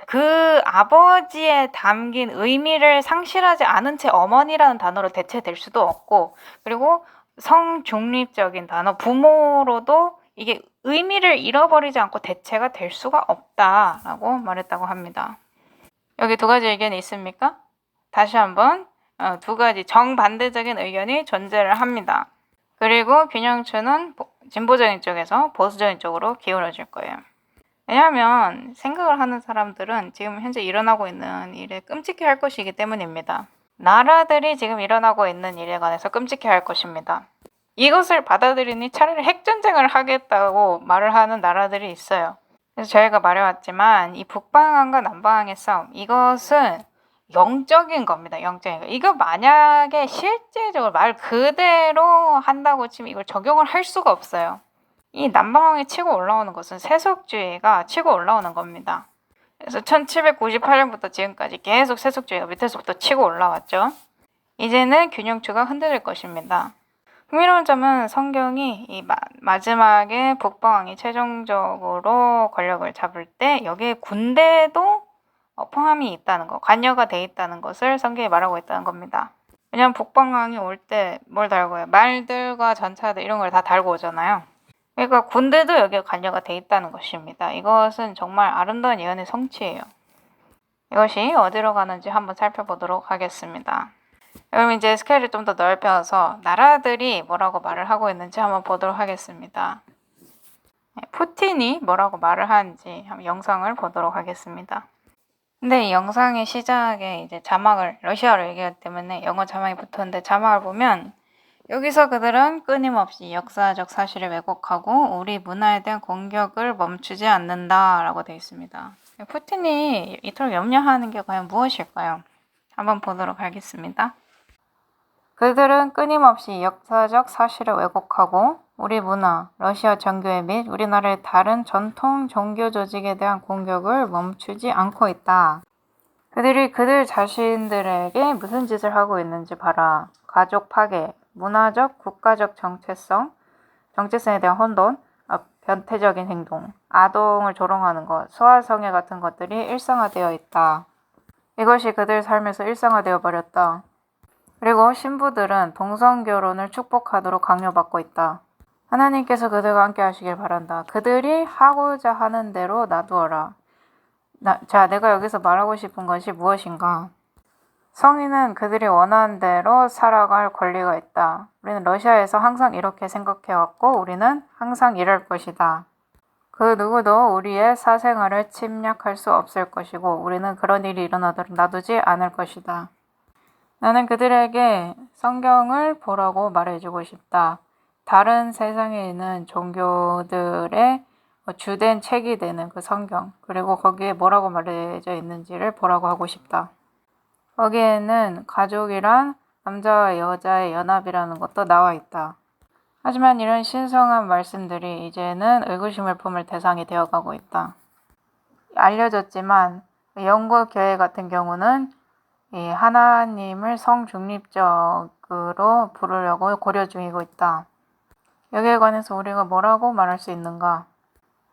그 아버지에 담긴 의미를 상실하지 않은 채 어머니라는 단어로 대체될 수도 없고, 그리고 성중립적인 단어 부모로도 이게 의미를 잃어버리지 않고 대체가 될 수가 없다라고 말했다고 합니다. 여기 두 가지 의견이 있습니까? 다시 한번 두 가지 정반대적인 의견이 존재를 합니다. 그리고 균형추는 진보적인 쪽에서 보수적인 쪽으로 기울어질 거예요. 왜냐하면 생각을 하는 사람들은 지금 현재 일어나고 있는 일에 끔찍해할 것이기 때문입니다. 나라들이 지금 일어나고 있는 일에 관해서 끔찍해할 것입니다. 이것을 받아들이니 차라리 핵전쟁을 하겠다고 말을 하는 나라들이 있어요. 그래서 저희가 말해왔지만 이 북방한과 남방의 싸움, 이것은 영적인 겁니다. 영적인 거. 이거 만약에 실제적으로 말 그대로 한다고 치면 이걸 적용을 할 수가 없어요. 이 남방왕이 치고 올라오는 것은 세속주의가 치고 올라오는 겁니다. 그래서 1798년부터 지금까지 계속 세속주의가 밑에서부터 치고 올라왔죠. 이제는 균형추가 흔들릴 것입니다. 흥미로운 점은 성경이 이 마지막에 북방왕이 최종적으로 권력을 잡을 때 여기에 군대도 포함이 있다는 거, 관여가 돼 있다는 것을 성경이 말하고 있다는 겁니다. 왜냐하면 북방왕이 올 때 뭘 달고 해요? 말들과 전차들 이런 걸 다 달고 오잖아요. 그러니까 군대도 여기에 관여가 돼 있다는 것입니다. 이것은 정말 아름다운 예언의 성취예요. 이것이 어디로 가는지 한번 살펴보도록 하겠습니다. 그럼 이제 스케일을 좀 더 넓혀서 나라들이 뭐라고 말을 하고 있는지 한번 보도록 하겠습니다. 푸틴이 뭐라고 말을 하는지 한번 영상을 보도록 하겠습니다. 근데 이 영상의 시작에 이제 자막을 러시아어로 얘기하기 때문에 영어 자막이 붙었는데 자막을 보면 여기서 그들은 끊임없이 역사적 사실을 왜곡하고 우리 문화에 대한 공격을 멈추지 않는다라고 되어 있습니다. 푸틴이 이토록 염려하는 게 과연 무엇일까요? 한번 보도록 하겠습니다. 그들은 끊임없이 역사적 사실을 왜곡하고 우리 문화, 러시아 정교회 및 우리나라의 다른 전통 종교 조직에 대한 공격을 멈추지 않고 있다. 그들이 그들 자신들에게 무슨 짓을 하고 있는지 봐라. 가족 파괴, 문화적, 국가적 정체성에 대한 혼돈, 변태적인 행동, 아동을 조롱하는 것, 소아성애 같은 것들이 일상화되어 있다. 이것이 그들 삶에서 일상화되어 버렸다. 그리고 신부들은 동성결혼을 축복하도록 강요받고 있다. 하나님께서 그들과 함께 하시길 바란다. 그들이 하고자 하는 대로 놔두어라. 자, 내가 여기서 말하고 싶은 것이 무엇인가? 성인은 그들이 원하는 대로 살아갈 권리가 있다. 우리는 러시아에서 항상 이렇게 생각해왔고 우리는 항상 이럴 것이다. 그 누구도 우리의 사생활을 침략할 수 없을 것이고 우리는 그런 일이 일어나도록 놔두지 않을 것이다. 나는 그들에게 성경을 보라고 말해주고 싶다. 다른 세상에 있는 종교들의 주된 책이 되는 그 성경, 그리고 거기에 뭐라고 말해져 있는지를 보라고 하고 싶다. 거기에는 가족이란 남자와 여자의 연합이라는 것도 나와 있다. 하지만 이런 신성한 말씀들이 이제는 의구심을 품을 대상이 되어가고 있다. 알려졌지만 영국 교회 같은 경우는 이 하나님을 성중립적으로 부르려고 고려 중이고 있다. 여기에 관해서 우리가 뭐라고 말할 수 있는가?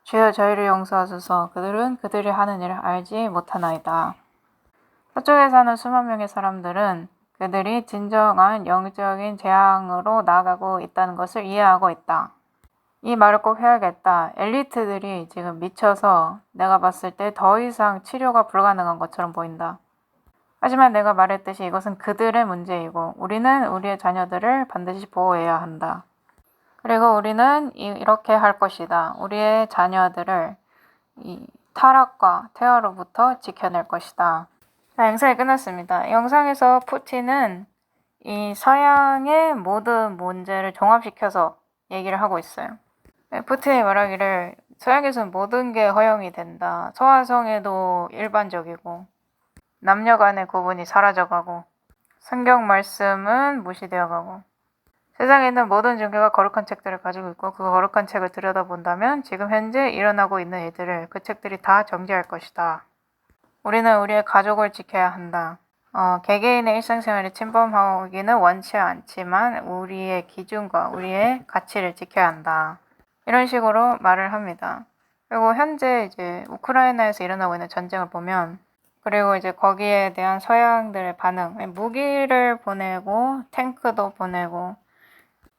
주여 저희를 용서하소서. 그들은 그들이 하는 일을 알지 못하나이다. 서쪽에 사는 수만 명의 사람들은 그들이 진정한 영적인 재앙으로 나아가고 있다는 것을 이해하고 있다. 이 말을 꼭 해야겠다. 엘리트들이 지금 미쳐서 내가 봤을 때 더 이상 치료가 불가능한 것처럼 보인다. 하지만 내가 말했듯이 이것은 그들의 문제이고 우리는 우리의 자녀들을 반드시 보호해야 한다. 그리고 우리는 이렇게 할 것이다. 우리의 자녀들을 이 타락과 테러로부터 지켜낼 것이다. 자, 영상이 끝났습니다. 영상에서 푸틴은 이 서양의 모든 문제를 종합시켜서 얘기를 하고 있어요. 푸틴이 말하기를 서양에서는 모든 게 허용이 된다. 소아성애도 일반적이고 남녀 간의 구분이 사라져가고 성경 말씀은 무시되어가고 세상에 있는 모든 종교가 거룩한 책들을 가지고 있고 그 거룩한 책을 들여다본다면 지금 현재 일어나고 있는 일들을 그 책들이 다 정죄할 것이다. 우리는 우리의 가족을 지켜야 한다. 개개인의 일상생활에 침범하기는 원치 않지만 우리의 기준과 우리의 가치를 지켜야 한다. 이런 식으로 말을 합니다. 그리고 현재 이제 우크라이나에서 일어나고 있는 전쟁을 보면 그리고 이제 거기에 대한 서양들의 반응, 무기를 보내고 탱크도 보내고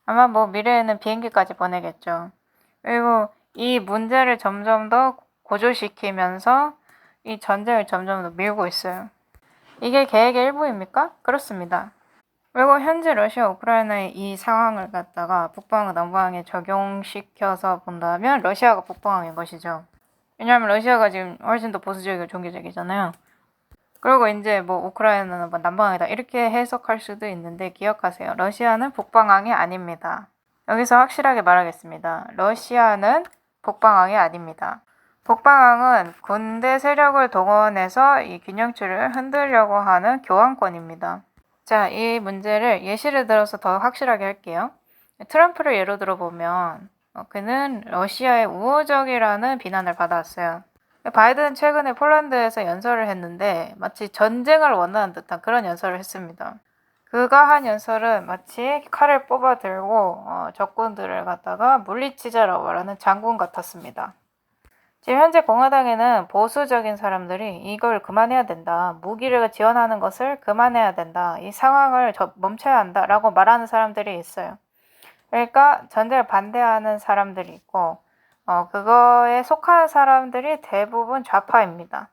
아마 뭐 미래에는 비행기까지 보내겠죠. 그리고 이 문제를 점점 더 고조시키면서 이 전쟁을 점점 더 밀고 있어요. 이게 계획의 일부입니까? 그렇습니다. 그리고 현재 러시아 우크라이나의 이 상황을 갖다가 북방과 남방에 적용시켜서 본다면 러시아가 북방인 것이죠. 왜냐하면 러시아가 지금 훨씬 더 보수적이고 종교적이잖아요. 그리고 이제 뭐 우크라이나는 뭐 남방이다 이렇게 해석할 수도 있는데 기억하세요. 러시아는 북방항이 아닙니다. 여기서 확실하게 말하겠습니다. 러시아는 북방항이 아닙니다. 북방항은 군대 세력을 동원해서 이 균형추를 흔들려고 하는 교환권입니다. 자, 이 문제를 예시를 들어서 더 확실하게 할게요. 트럼프를 예로 들어보면 그는 러시아의 우호적이라는 비난을 받아왔어요. 바이든은 최근에 폴란드에서 연설을 했는데 마치 전쟁을 원하는 듯한 그런 연설을 했습니다. 그가 한 연설은 마치 칼을 뽑아 들고 적군들을 갖다가 물리치자라고 말하는 장군 같았습니다. 지금 현재 공화당에는 보수적인 사람들이 이걸 그만해야 된다. 무기를 지원하는 것을 그만해야 된다. 이 상황을 멈춰야 한다라고 말하는 사람들이 있어요. 그러니까 전쟁을 반대하는 사람들이 있고 그거에 속하는 사람들이 대부분 좌파입니다.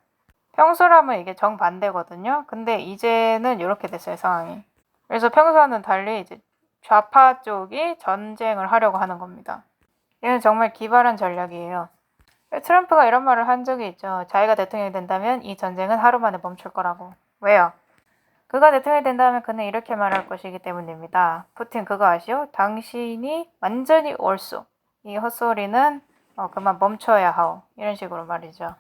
평소라면 이게 정반대거든요. 근데 이제는 이렇게 됐어요, 상황이. 그래서 평소와는 달리 이제 좌파 쪽이 전쟁을 하려고 하는 겁니다. 이건 정말 기발한 전략이에요. 트럼프가 이런 말을 한 적이 있죠. 자기가 대통령이 된다면 이 전쟁은 하루 만에 멈출 거라고. 왜요? 그가 대통령이 된다면 그는 이렇게 말할 것이기 때문입니다. 푸틴 그거 아시오? 당신이 완전히 옳소. 이 헛소리는 그만 멈춰야 하오. 이런 식으로 말이죠.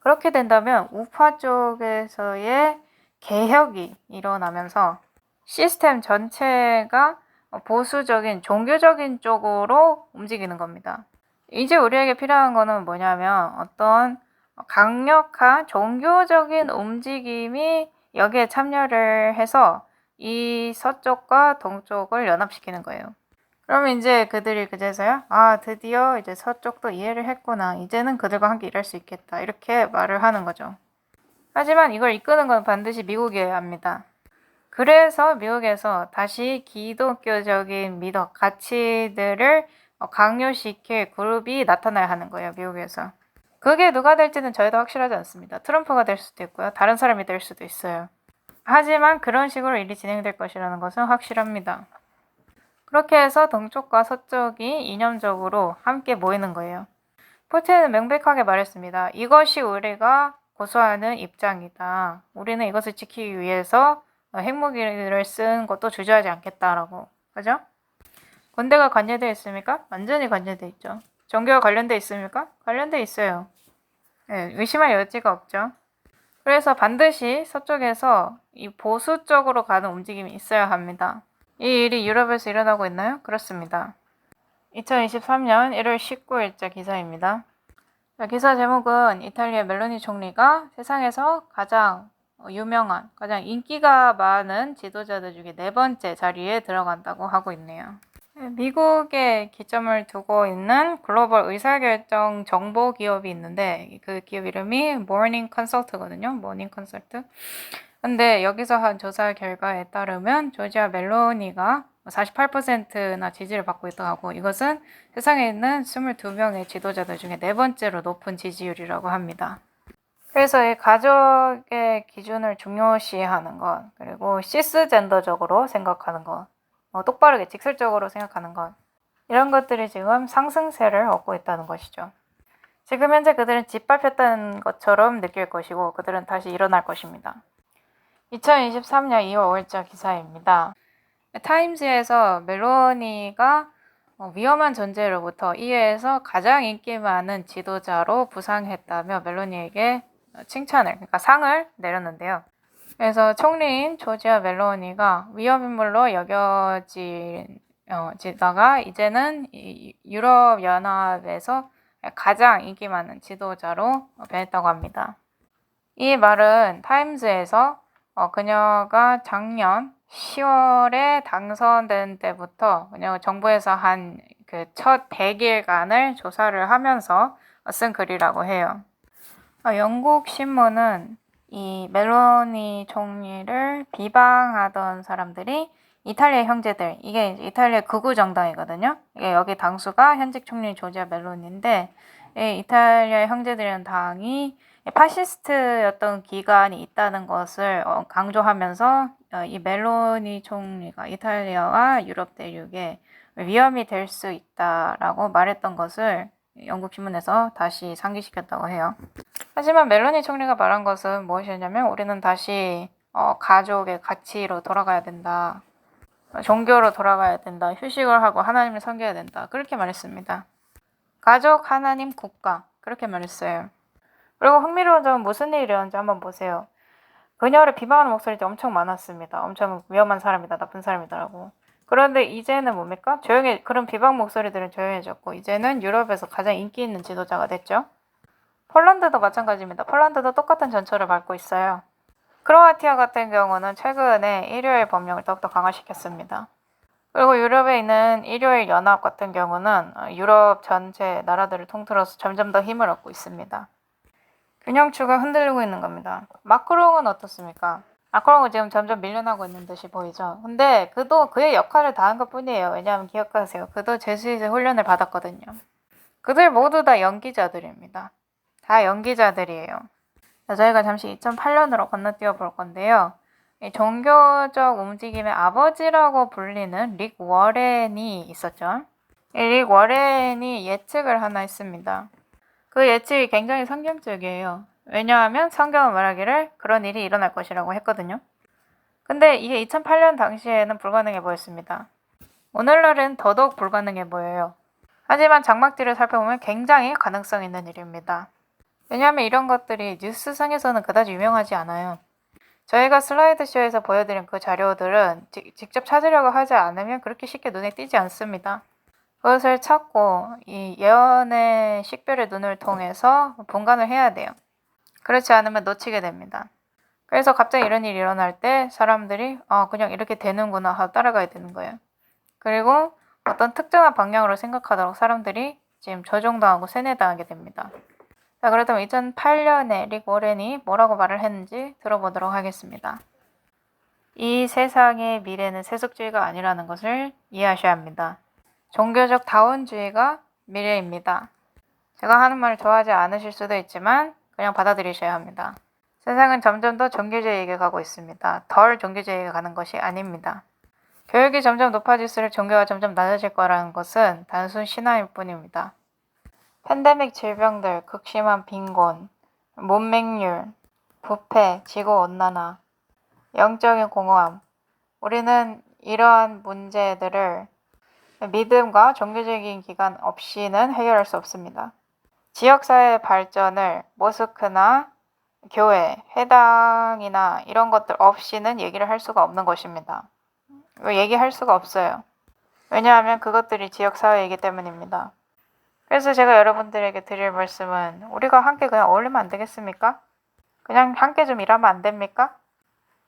그렇게 된다면 우파 쪽에서의 개혁이 일어나면서 시스템 전체가 보수적인 종교적인 쪽으로 움직이는 겁니다. 이제 우리에게 필요한 거는 뭐냐면 어떤 강력한 종교적인 움직임이 여기에 참여를 해서 이 서쪽과 동쪽을 연합시키는 거예요. 그러면 이제 그들이 그제서야 드디어 이제 서쪽도 이해를 했구나. 이제는 그들과 함께 일할 수 있겠다. 이렇게 말을 하는 거죠. 하지만 이걸 이끄는 건 반드시 미국이어야 합니다. 그래서 미국에서 다시 기독교적인 미덕, 가치들을 강요시킬 그룹이 나타나야 하는 거예요. 미국에서. 그게 누가 될지는 저희도 확실하지 않습니다. 트럼프가 될 수도 있고요. 다른 사람이 될 수도 있어요. 하지만 그런 식으로 일이 진행될 것이라는 것은 확실합니다. 그렇게 해서 동쪽과 서쪽이 이념적으로 함께 모이는 거예요. 푸틴은 명백하게 말했습니다. 이것이 우리가 고수하는 입장이다. 우리는 이것을 지키기 위해서 핵무기를 쓴 것도 주저하지 않겠다라고. 그죠? 군대가 관여되어 있습니까? 완전히 관여되어 있죠. 종교와 관련되어 있습니까? 관련되어 있어요. 네, 의심할 여지가 없죠. 그래서 반드시 서쪽에서 이 보수 쪽으로 가는 움직임이 있어야 합니다. 이 일이 유럽에서 일어나고 있나요? 그렇습니다. 2023년 1월 19일자 기사입니다. 기사 제목은 이탈리아 멜로니 총리가 세상에서 가장 유명한, 가장 인기가 많은 지도자들 중에 4번째 자리에 들어간다고 하고 있네요. 미국에 기점을 두고 있는 글로벌 의사결정 정보 기업이 있는데 그 기업 이름이 모닝 컨설트거든요. 모닝 컨설트. 근데 여기서 한 조사 결과에 따르면 조지아 멜로니가 48%나 지지를 받고 있다고 하고 이것은 세상에 있는 22명의 지도자들 중에 4번째로 높은 지지율이라고 합니다. 그래서 이 가족의 기준을 중요시하는 것, 그리고 시스젠더적으로 생각하는 것, 똑바르게 직설적으로 생각하는 것, 이런 것들이 지금 상승세를 얻고 있다는 것이죠. 지금 현재 그들은 짓밟혔다는 것처럼 느낄 것이고 그들은 다시 일어날 것입니다. 2023년 2월 5일자 기사입니다. 타임즈에서 멜로니가 위험한 존재로부터 이해해서 가장 인기 많은 지도자로 부상했다며 멜로니에게 칭찬을, 그러니까 상을 내렸는데요. 그래서 총리인 조지아 멜로니가 위험인물로 여겨지다가 이제는 유럽 연합에서 가장 인기 많은 지도자로 변했다고 합니다. 이 말은 타임즈에서 그녀가 작년 10월에 당선된 때부터 그녀가 정부에서 한 그 첫 100일간을 조사를 하면서 쓴 글이라고 해요. 영국 신문은 이 멜로니 총리를 비방하던 사람들이 이탈리아 형제들, 이게 이탈리아 극우 정당이거든요. 이게 여기 당수가 현직 총리 조지아 멜로니인데, 이탈리아 형제들이라는 당이 파시스트였던 기간이 있다는 것을 강조하면서 이 멜로니 총리가 이탈리아와 유럽 대륙에 위험이 될 수 있다라고 말했던 것을 영국 신문에서 다시 상기시켰다고 해요. 하지만 멜로니 총리가 말한 것은 무엇이었냐면 우리는 다시 가족의 가치로 돌아가야 된다. 종교로 돌아가야 된다. 휴식을 하고 하나님을 섬겨야 된다. 그렇게 말했습니다. 가족, 하나님, 국가. 그렇게 말했어요. 그리고 흥미로운 점은 무슨 일이었는지 한번 보세요. 그녀를 비방하는 목소리도 엄청 많았습니다. 엄청 위험한 사람이다, 나쁜 사람이다라고. 그런데 이제는 뭡니까? 그런 비방 목소리들은 조용해졌고 이제는 유럽에서 가장 인기 있는 지도자가 됐죠. 폴란드도 마찬가지입니다. 폴란드도 똑같은 전철을 밟고 있어요. 크로아티아 같은 경우는 최근에 일요일 법령을 더욱더 강화시켰습니다. 그리고 유럽에 있는 일요일 연합 같은 경우는 유럽 전체 나라들을 통틀어서 점점 더 힘을 얻고 있습니다. 균형추가 흔들리고 있는 겁니다. 마크롱은 어떻습니까? 마크롱은 지금 점점 밀려나고 있는 듯이 보이죠. 근데 그도 그의 역할을 다한 것 뿐이에요. 왜냐하면 기억하세요. 그도 제수이즈 훈련을 받았거든요. 그들 모두 다 연기자들입니다. 다 연기자들이에요. 저희가 잠시 2008년으로 건너뛰어 볼 건데요. 이 종교적 움직임의 아버지라고 불리는 릭 워렌이 있었죠. 이 릭 워렌이 예측을 하나 했습니다. 그 예측이 굉장히 성경적이에요. 왜냐하면 성경은 말하기를 그런 일이 일어날 것이라고 했거든요. 근데 이게 2008년 당시에는 불가능해 보였습니다. 오늘날은 더더욱 불가능해 보여요. 하지만 장막들을 살펴보면 굉장히 가능성 있는 일입니다. 왜냐하면 이런 것들이 뉴스상에서는 그다지 유명하지 않아요. 저희가 슬라이드쇼에서 보여드린 그 자료들은 직접 찾으려고 하지 않으면 그렇게 쉽게 눈에 띄지 않습니다. 그것을 찾고 이 예언의 식별의 눈을 통해서 분간을 해야 돼요. 그렇지 않으면 놓치게 됩니다. 그래서 갑자기 이런 일이 일어날 때 사람들이 그냥 이렇게 되는구나 하고 따라가야 되는 거예요. 그리고 어떤 특정한 방향으로 생각하도록 사람들이 지금 조종당하고 세뇌당하게 됩니다. 자, 그렇다면 2008년에 릭 워렌이 뭐라고 말을 했는지 들어보도록 하겠습니다. 이 세상의 미래는 세속주의가 아니라는 것을 이해하셔야 합니다. 종교적 다원주의가 미래입니다. 제가 하는 말을 좋아하지 않으실 수도 있지만 그냥 받아들이셔야 합니다. 세상은 점점 더 종교주의에게 가고 있습니다. 덜 종교주의에게 가는 것이 아닙니다. 교육이 점점 높아질수록 종교가 점점 낮아질 거라는 것은 단순 신화일 뿐입니다. 팬데믹 질병들, 극심한 빈곤, 문맹률, 부패, 지구온난화, 영적인 공허함. 우리는 이러한 문제들을 믿음과 종교적인 기관 없이는 해결할 수 없습니다. 지역사회의 발전을 모스크나 교회, 회당이나 이런 것들 없이는 얘기를 할 수가 없는 것입니다. 얘기할 수가 없어요. 왜냐하면 그것들이 지역사회이기 때문입니다. 그래서 제가 여러분들에게 드릴 말씀은 우리가 함께 그냥 어울리면 안 되겠습니까? 그냥 함께 좀 일하면 안 됩니까?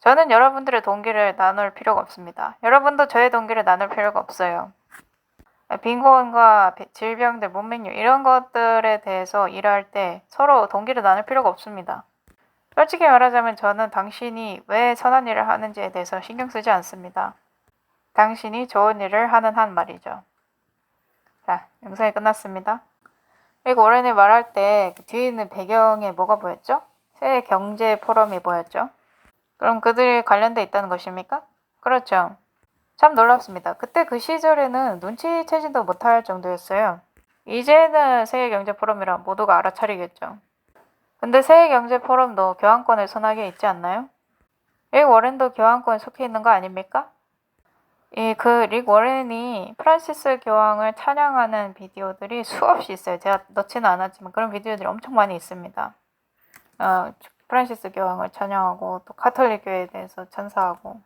저는 여러분들의 동기를 나눌 필요가 없습니다. 여러분도 저의 동기를 나눌 필요가 없어요. 빈곤과 질병들, 문맹률 이런 것들에 대해서 일할 때 서로 동기를 나눌 필요가 없습니다. 솔직히 말하자면 저는 당신이 왜 선한 일을 하는지에 대해서 신경 쓰지 않습니다. 당신이 좋은 일을 하는 한 말이죠. 자, 영상이 끝났습니다. 그리고 오랜만에 말할 때 뒤에 있는 배경에 뭐가 보였죠? 세계 경제 포럼이 보였죠? 그럼 그들이 관련돼 있다는 것입니까? 그렇죠. 참 놀랍습니다. 그때 그 시절에는 눈치채지도 못할 정도였어요. 이제는 세계경제포럼이라 모두가 알아차리겠죠. 근데 세계경제포럼도 교환권을 선하게 있지 않나요? 릭 워렌도 교환권에 속해 있는 거 아닙니까? 릭 워렌이 프란시스 교황을 찬양하는 비디오들이 수없이 있어요. 제가 넣지는 않았지만 그런 비디오들이 엄청 많이 있습니다. 프란시스 교황을 찬양하고 또 카톨릭 교회에 대해서 찬사하고.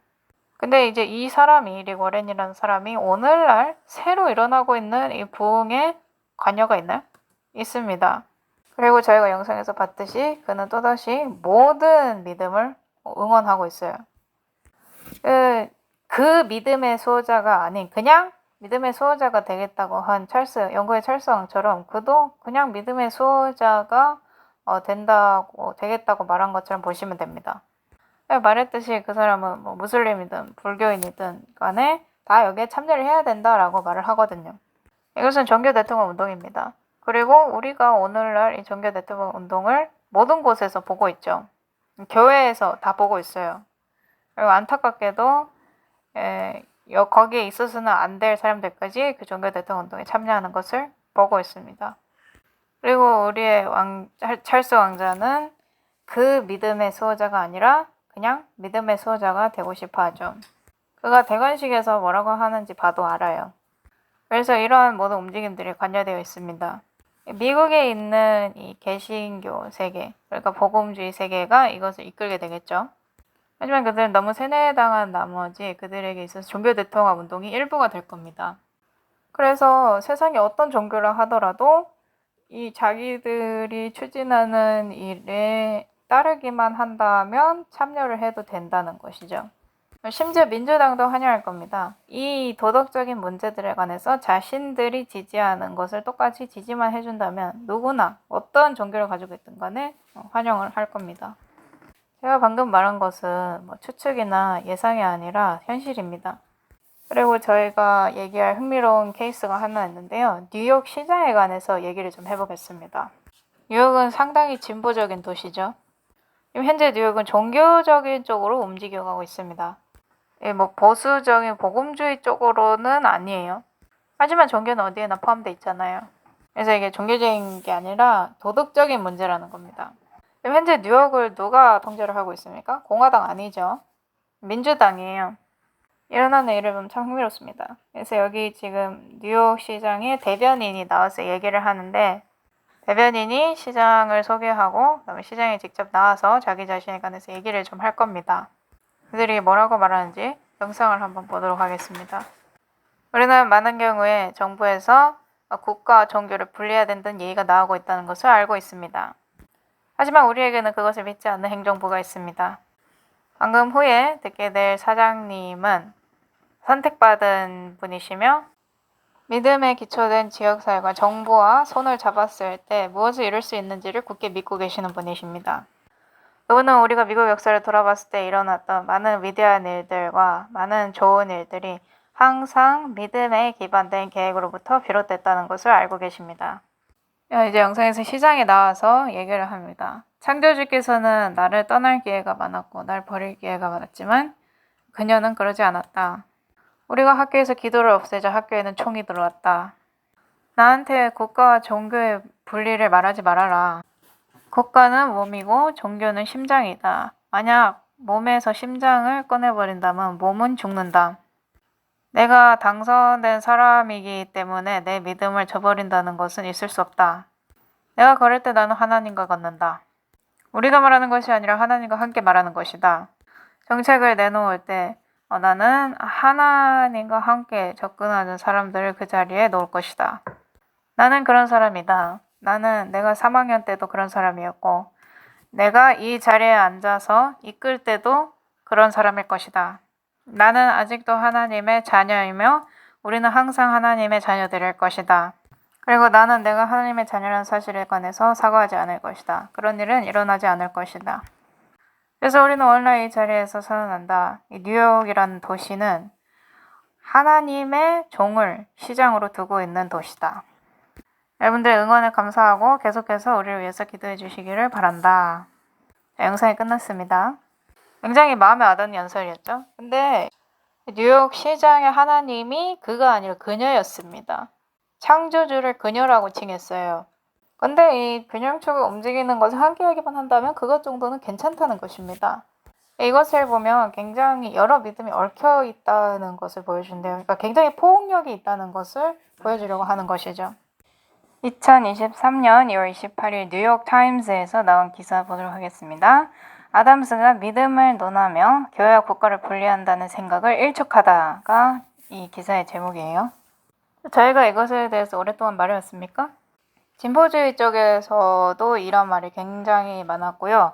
근데 이제 이 사람이, 릭 워렌이라는 사람이 오늘날 새로 일어나고 있는 이 부흥에 관여가 있나요? 있습니다. 그리고 저희가 영상에서 봤듯이 그는 또다시 모든 믿음을 응원하고 있어요. 그 믿음의 수호자가 아닌 그냥 믿음의 수호자가 되겠다고 한 영국의 찰스 왕처럼 그도 그냥 믿음의 수호자가 되겠다고 말한 것처럼 보시면 됩니다. 말했듯이 그 사람은 뭐 무슬림이든 불교인이든 간에 다 여기에 참여를 해야 된다라고 말을 하거든요. 이것은 종교 대통합 운동입니다. 그리고 우리가 오늘날 이 종교 대통합 운동을 모든 곳에서 보고 있죠. 교회에서 다 보고 있어요. 그리고 안타깝게도 거기에 있어서는 안 될 사람들까지 그 종교 대통합 운동에 참여하는 것을 보고 있습니다. 그리고 우리의 찰스 왕자는 그 믿음의 수호자가 아니라 그냥 믿음의 수호자가 되고 싶어 하죠. 그가 대관식에서 뭐라고 하는지 봐도 알아요. 그래서 이러한 모든 움직임들이 관여되어 있습니다. 미국에 있는 이 개신교 세계, 그러니까 복음주의 세계가 이것을 이끌게 되겠죠. 하지만 그들은 너무 세뇌당한 나머지 그들에게 있어서 종교 대통합 운동이 일부가 될 겁니다. 그래서 세상에 어떤 종교를 하더라도 이 자기들이 추진하는 일에 따르기만 한다면 참여를 해도 된다는 것이죠. 심지어 민주당도 환영할 겁니다. 이 도덕적인 문제들에 관해서 자신들이 지지하는 것을 똑같이 지지만 해준다면 누구나 어떤 종교를 가지고 있든 간에 환영을 할 겁니다. 제가 방금 말한 것은 추측이나 예상이 아니라 현실입니다. 그리고 저희가 얘기할 흥미로운 케이스가 하나 있는데요. 뉴욕 시장에 관해서 얘기를 좀 해보겠습니다. 뉴욕은 상당히 진보적인 도시죠. 현재 뉴욕은 종교적인 쪽으로 움직여가고 있습니다. 보수적인 복음주의 쪽으로는 아니에요. 하지만 종교는 어디에나 포함되어 있잖아요. 그래서 이게 종교적인 게 아니라 도덕적인 문제라는 겁니다. 현재 뉴욕을 누가 통제를 하고 있습니까? 공화당 아니죠. 민주당이에요. 일어나는 일을 보면 참 흥미롭습니다. 그래서 여기 지금 뉴욕 시장의 대변인이 나와서 얘기를 하는데 대변인이 시장을 소개하고 그다음에 시장에 직접 나와서 자기 자신에 관해서 얘기를 좀 할 겁니다. 그들이 뭐라고 말하는지 영상을 한번 보도록 하겠습니다. 우리는 많은 경우에 정부에서 국가와 종교를 분리해야 된다는 얘기가 나오고 있다는 것을 알고 있습니다. 하지만 우리에게는 그것을 믿지 않는 행정부가 있습니다. 방금 후에 듣게 될 사장님은 선택받은 분이시며 믿음에 기초된 지역사회가 정부와 손을 잡았을 때 무엇을 이룰 수 있는지를 굳게 믿고 계시는 분이십니다. 그분은 우리가 미국 역사를 돌아봤을 때 일어났던 많은 위대한 일들과 많은 좋은 일들이 항상 믿음에 기반된 계획으로부터 비롯됐다는 것을 알고 계십니다. 이제 영상에서 시장에 나와서 얘기를 합니다. 창조주께서는 나를 떠날 기회가 많았고 날 버릴 기회가 많았지만 그녀는 그러지 않았다. 우리가 학교에서 기도를 없애자 학교에는 총이 들어왔다. 나한테 국가와 종교의 분리를 말하지 말아라. 국가는 몸이고 종교는 심장이다. 만약 몸에서 심장을 꺼내버린다면 몸은 죽는다. 내가 당선된 사람이기 때문에 내 믿음을 저버린다는 것은 있을 수 없다. 내가 걸을 때 나는 하나님과 걷는다. 우리가 말하는 것이 아니라 하나님과 함께 말하는 것이다. 정책을 내놓을 때 나는 하나님과 함께 접근하는 사람들을 그 자리에 놓을 것이다. 나는 그런 사람이다. 나는 내가 3학년 때도 그런 사람이었고 내가 이 자리에 앉아서 이끌 때도 그런 사람일 것이다. 나는 아직도 하나님의 자녀이며 우리는 항상 하나님의 자녀들일 것이다. 그리고 나는 내가 하나님의 자녀라는 사실에 관해서 사과하지 않을 것이다. 그런 일은 일어나지 않을 것이다. 그래서 우리는 오늘날 이 자리에서 선언한다. 이 뉴욕이라는 도시는 하나님의 종을 시장으로 두고 있는 도시다. 여러분들의 응원을 감사하고 계속해서 우리를 위해서 기도해 주시기를 바란다. 자, 영상이 끝났습니다. 굉장히 마음에 와닿는 연설이었죠. 근데 뉴욕 시장의 하나님이 그가 아니라 그녀였습니다. 창조주를 그녀라고 칭했어요. 근데 이 균형축을 움직이는 것을 함께하기만 한다면 그것 정도는 괜찮다는 것입니다. 이것을 보면 굉장히 여러 믿음이 얽혀 있다는 것을 보여준대요. 그러니까 굉장히 포용력이 있다는 것을 보여주려고 하는 것이죠. 2023년 2월 28일 뉴욕타임즈에서 나온 기사 보도록 하겠습니다. 아담스가 믿음을 논하며 교회와 국가를 분리한다는 생각을 일축하다가 이 기사의 제목이에요. 저희가 이것에 대해서 오랫동안 말해왔습니까? 진보주의 쪽에서도 이런 말이 굉장히 많았고요.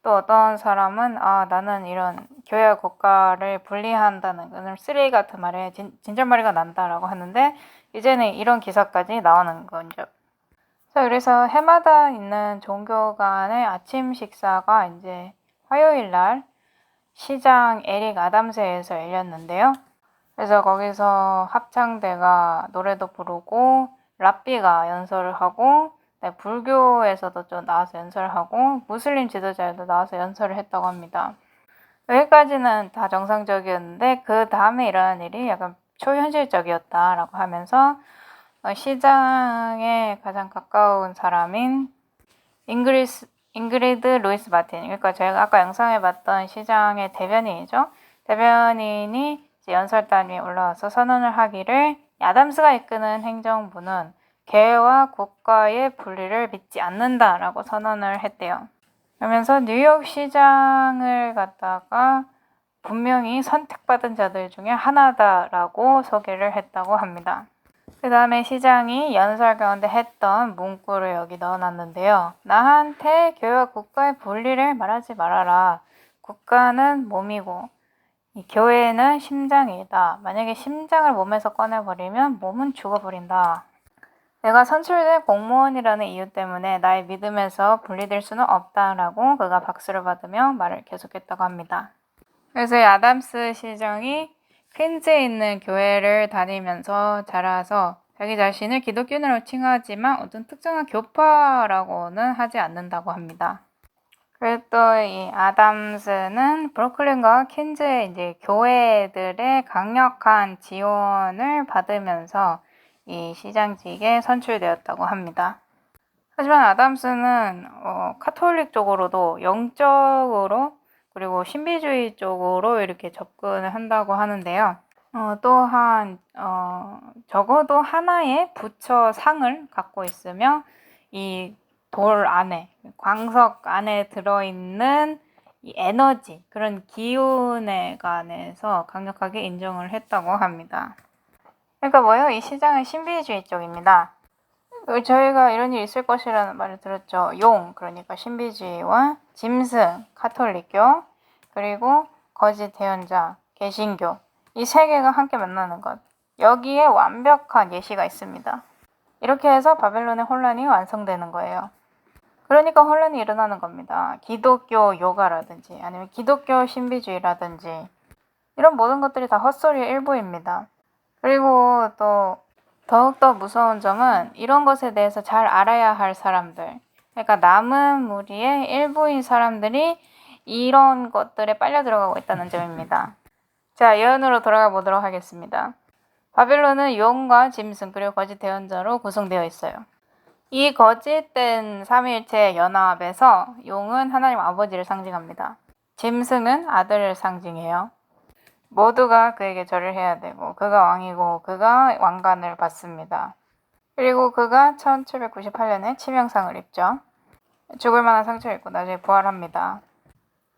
또 어떤 사람은 나는 이런 교회와 국가를 분리한다는 그런 쓰레기 같은 말에 진절머리가 난다라고 하는데 이제는 이런 기사까지 나오는 거죠. 자, 그래서 해마다 있는 종교 간의 아침 식사가 이제 화요일 날 시장 에릭 아담스에서 열렸는데요. 그래서 거기서 합창대가 노래도 부르고 랍비가 연설을 하고 불교에서도 좀 나와서 연설을 하고 무슬림 지도자들도 나와서 연설을 했다고 합니다. 여기까지는 다 정상적이었는데 그 다음에 일어난 일이 약간 초현실적이었다라고 하면서 시장에 가장 가까운 사람인 잉그리드 루이스 마틴, 그러니까 저희가 아까 영상에 봤던 시장의 대변인이죠. 대변인이 연설단 위에 올라와서 선언을 하기를 아담스가 이끄는 행정부는 교회와 국가의 분리를 믿지 않는다라고 선언을 했대요. 그러면서 뉴욕 시장을 갖다가 분명히 선택받은 자들 중에 하나다라고 소개를 했다고 합니다. 그 다음에 시장이 연설 가운데 했던 문구를 여기 넣어놨는데요. 나한테 교회와 국가의 분리를 말하지 말아라. 국가는 몸이고 이 교회는 심장이다. 만약에 심장을 몸에서 꺼내버리면 몸은 죽어버린다. 내가 선출된 공무원이라는 이유 때문에 나의 믿음에서 분리될 수는 없다라고 그가 박수를 받으며 말을 계속했다고 합니다. 그래서 이 아담스 시장이 퀸즈에 있는 교회를 다니면서 자라서 자기 자신을 기독교인으로 칭하지만 어떤 특정한 교파라고는 하지 않는다고 합니다. 그리고 또 이 아담스는 브루클린과 퀸즈의 이제 교회들의 강력한 지원을 받으면서 이 시장직에 선출되었다고 합니다. 하지만 아담스는 카톨릭 쪽으로도 영적으로 그리고 신비주의 쪽으로 이렇게 접근을 한다고 하는데요. 또한 적어도 하나의 부처 상을 갖고 있으며 이 돌 안에, 광석 안에 들어있는 이 에너지, 그런 기운에 관해서 강력하게 인정을 했다고 합니다. 그러니까 뭐예요? 이 시장은 신비주의 쪽입니다. 저희가 이런 일이 있을 것이라는 말을 들었죠. 용, 그러니까 신비주의와 짐승, 카톨릭교, 그리고 거짓 대언자, 개신교, 이 세 개가 함께 만나는 것. 여기에 완벽한 예시가 있습니다. 이렇게 해서 바벨론의 혼란이 완성되는 거예요. 그러니까 혼란이 일어나는 겁니다. 기독교 요가라든지 아니면 기독교 신비주의라든지 이런 모든 것들이 다 헛소리의 일부입니다. 그리고 또 더욱더 무서운 점은 이런 것에 대해서 잘 알아야 할 사람들, 그러니까 남은 무리의 일부인 사람들이 이런 것들에 빨려 들어가고 있다는 점입니다. 자, 예언으로 돌아가 보도록 하겠습니다. 바벨론은 용과 짐승 그리고 거짓 대언자로 구성되어 있어요. 이 거짓된 삼위일체 연합에서 용은 하나님 아버지를 상징합니다. 짐승은 아들을 상징해요. 모두가 그에게 절을 해야 되고 그가 왕이고 그가 왕관을 받습니다. 그리고 그가 1798년에 치명상을 입죠. 죽을 만한 상처를 입고 나중에 부활합니다.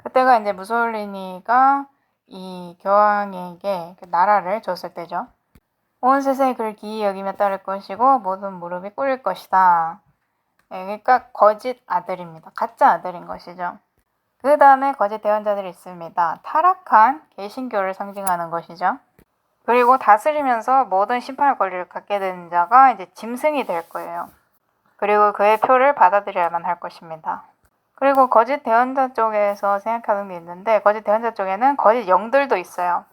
그때가 이제 무솔리니가 이 교황에게 그 나라를 줬을 때죠. 온 세상이 그를 기이 여기며 따를 것이고 모든 무릎이 꿇릴 것이다. 그러니까 거짓 아들입니다. 가짜 아들인 것이죠. 그 다음에 거짓 대언자들이 있습니다. 타락한 개신교를 상징하는 것이죠. 그리고 다스리면서 모든 심판의 권리를 갖게 된 자가 이제 짐승이 될 거예요. 그리고 그의 표를 받아들여야만 할 것입니다. 그리고 거짓 대언자 쪽에서 생각하는 게 있는데 거짓 대언자 쪽에는 거짓 영들도 있어요.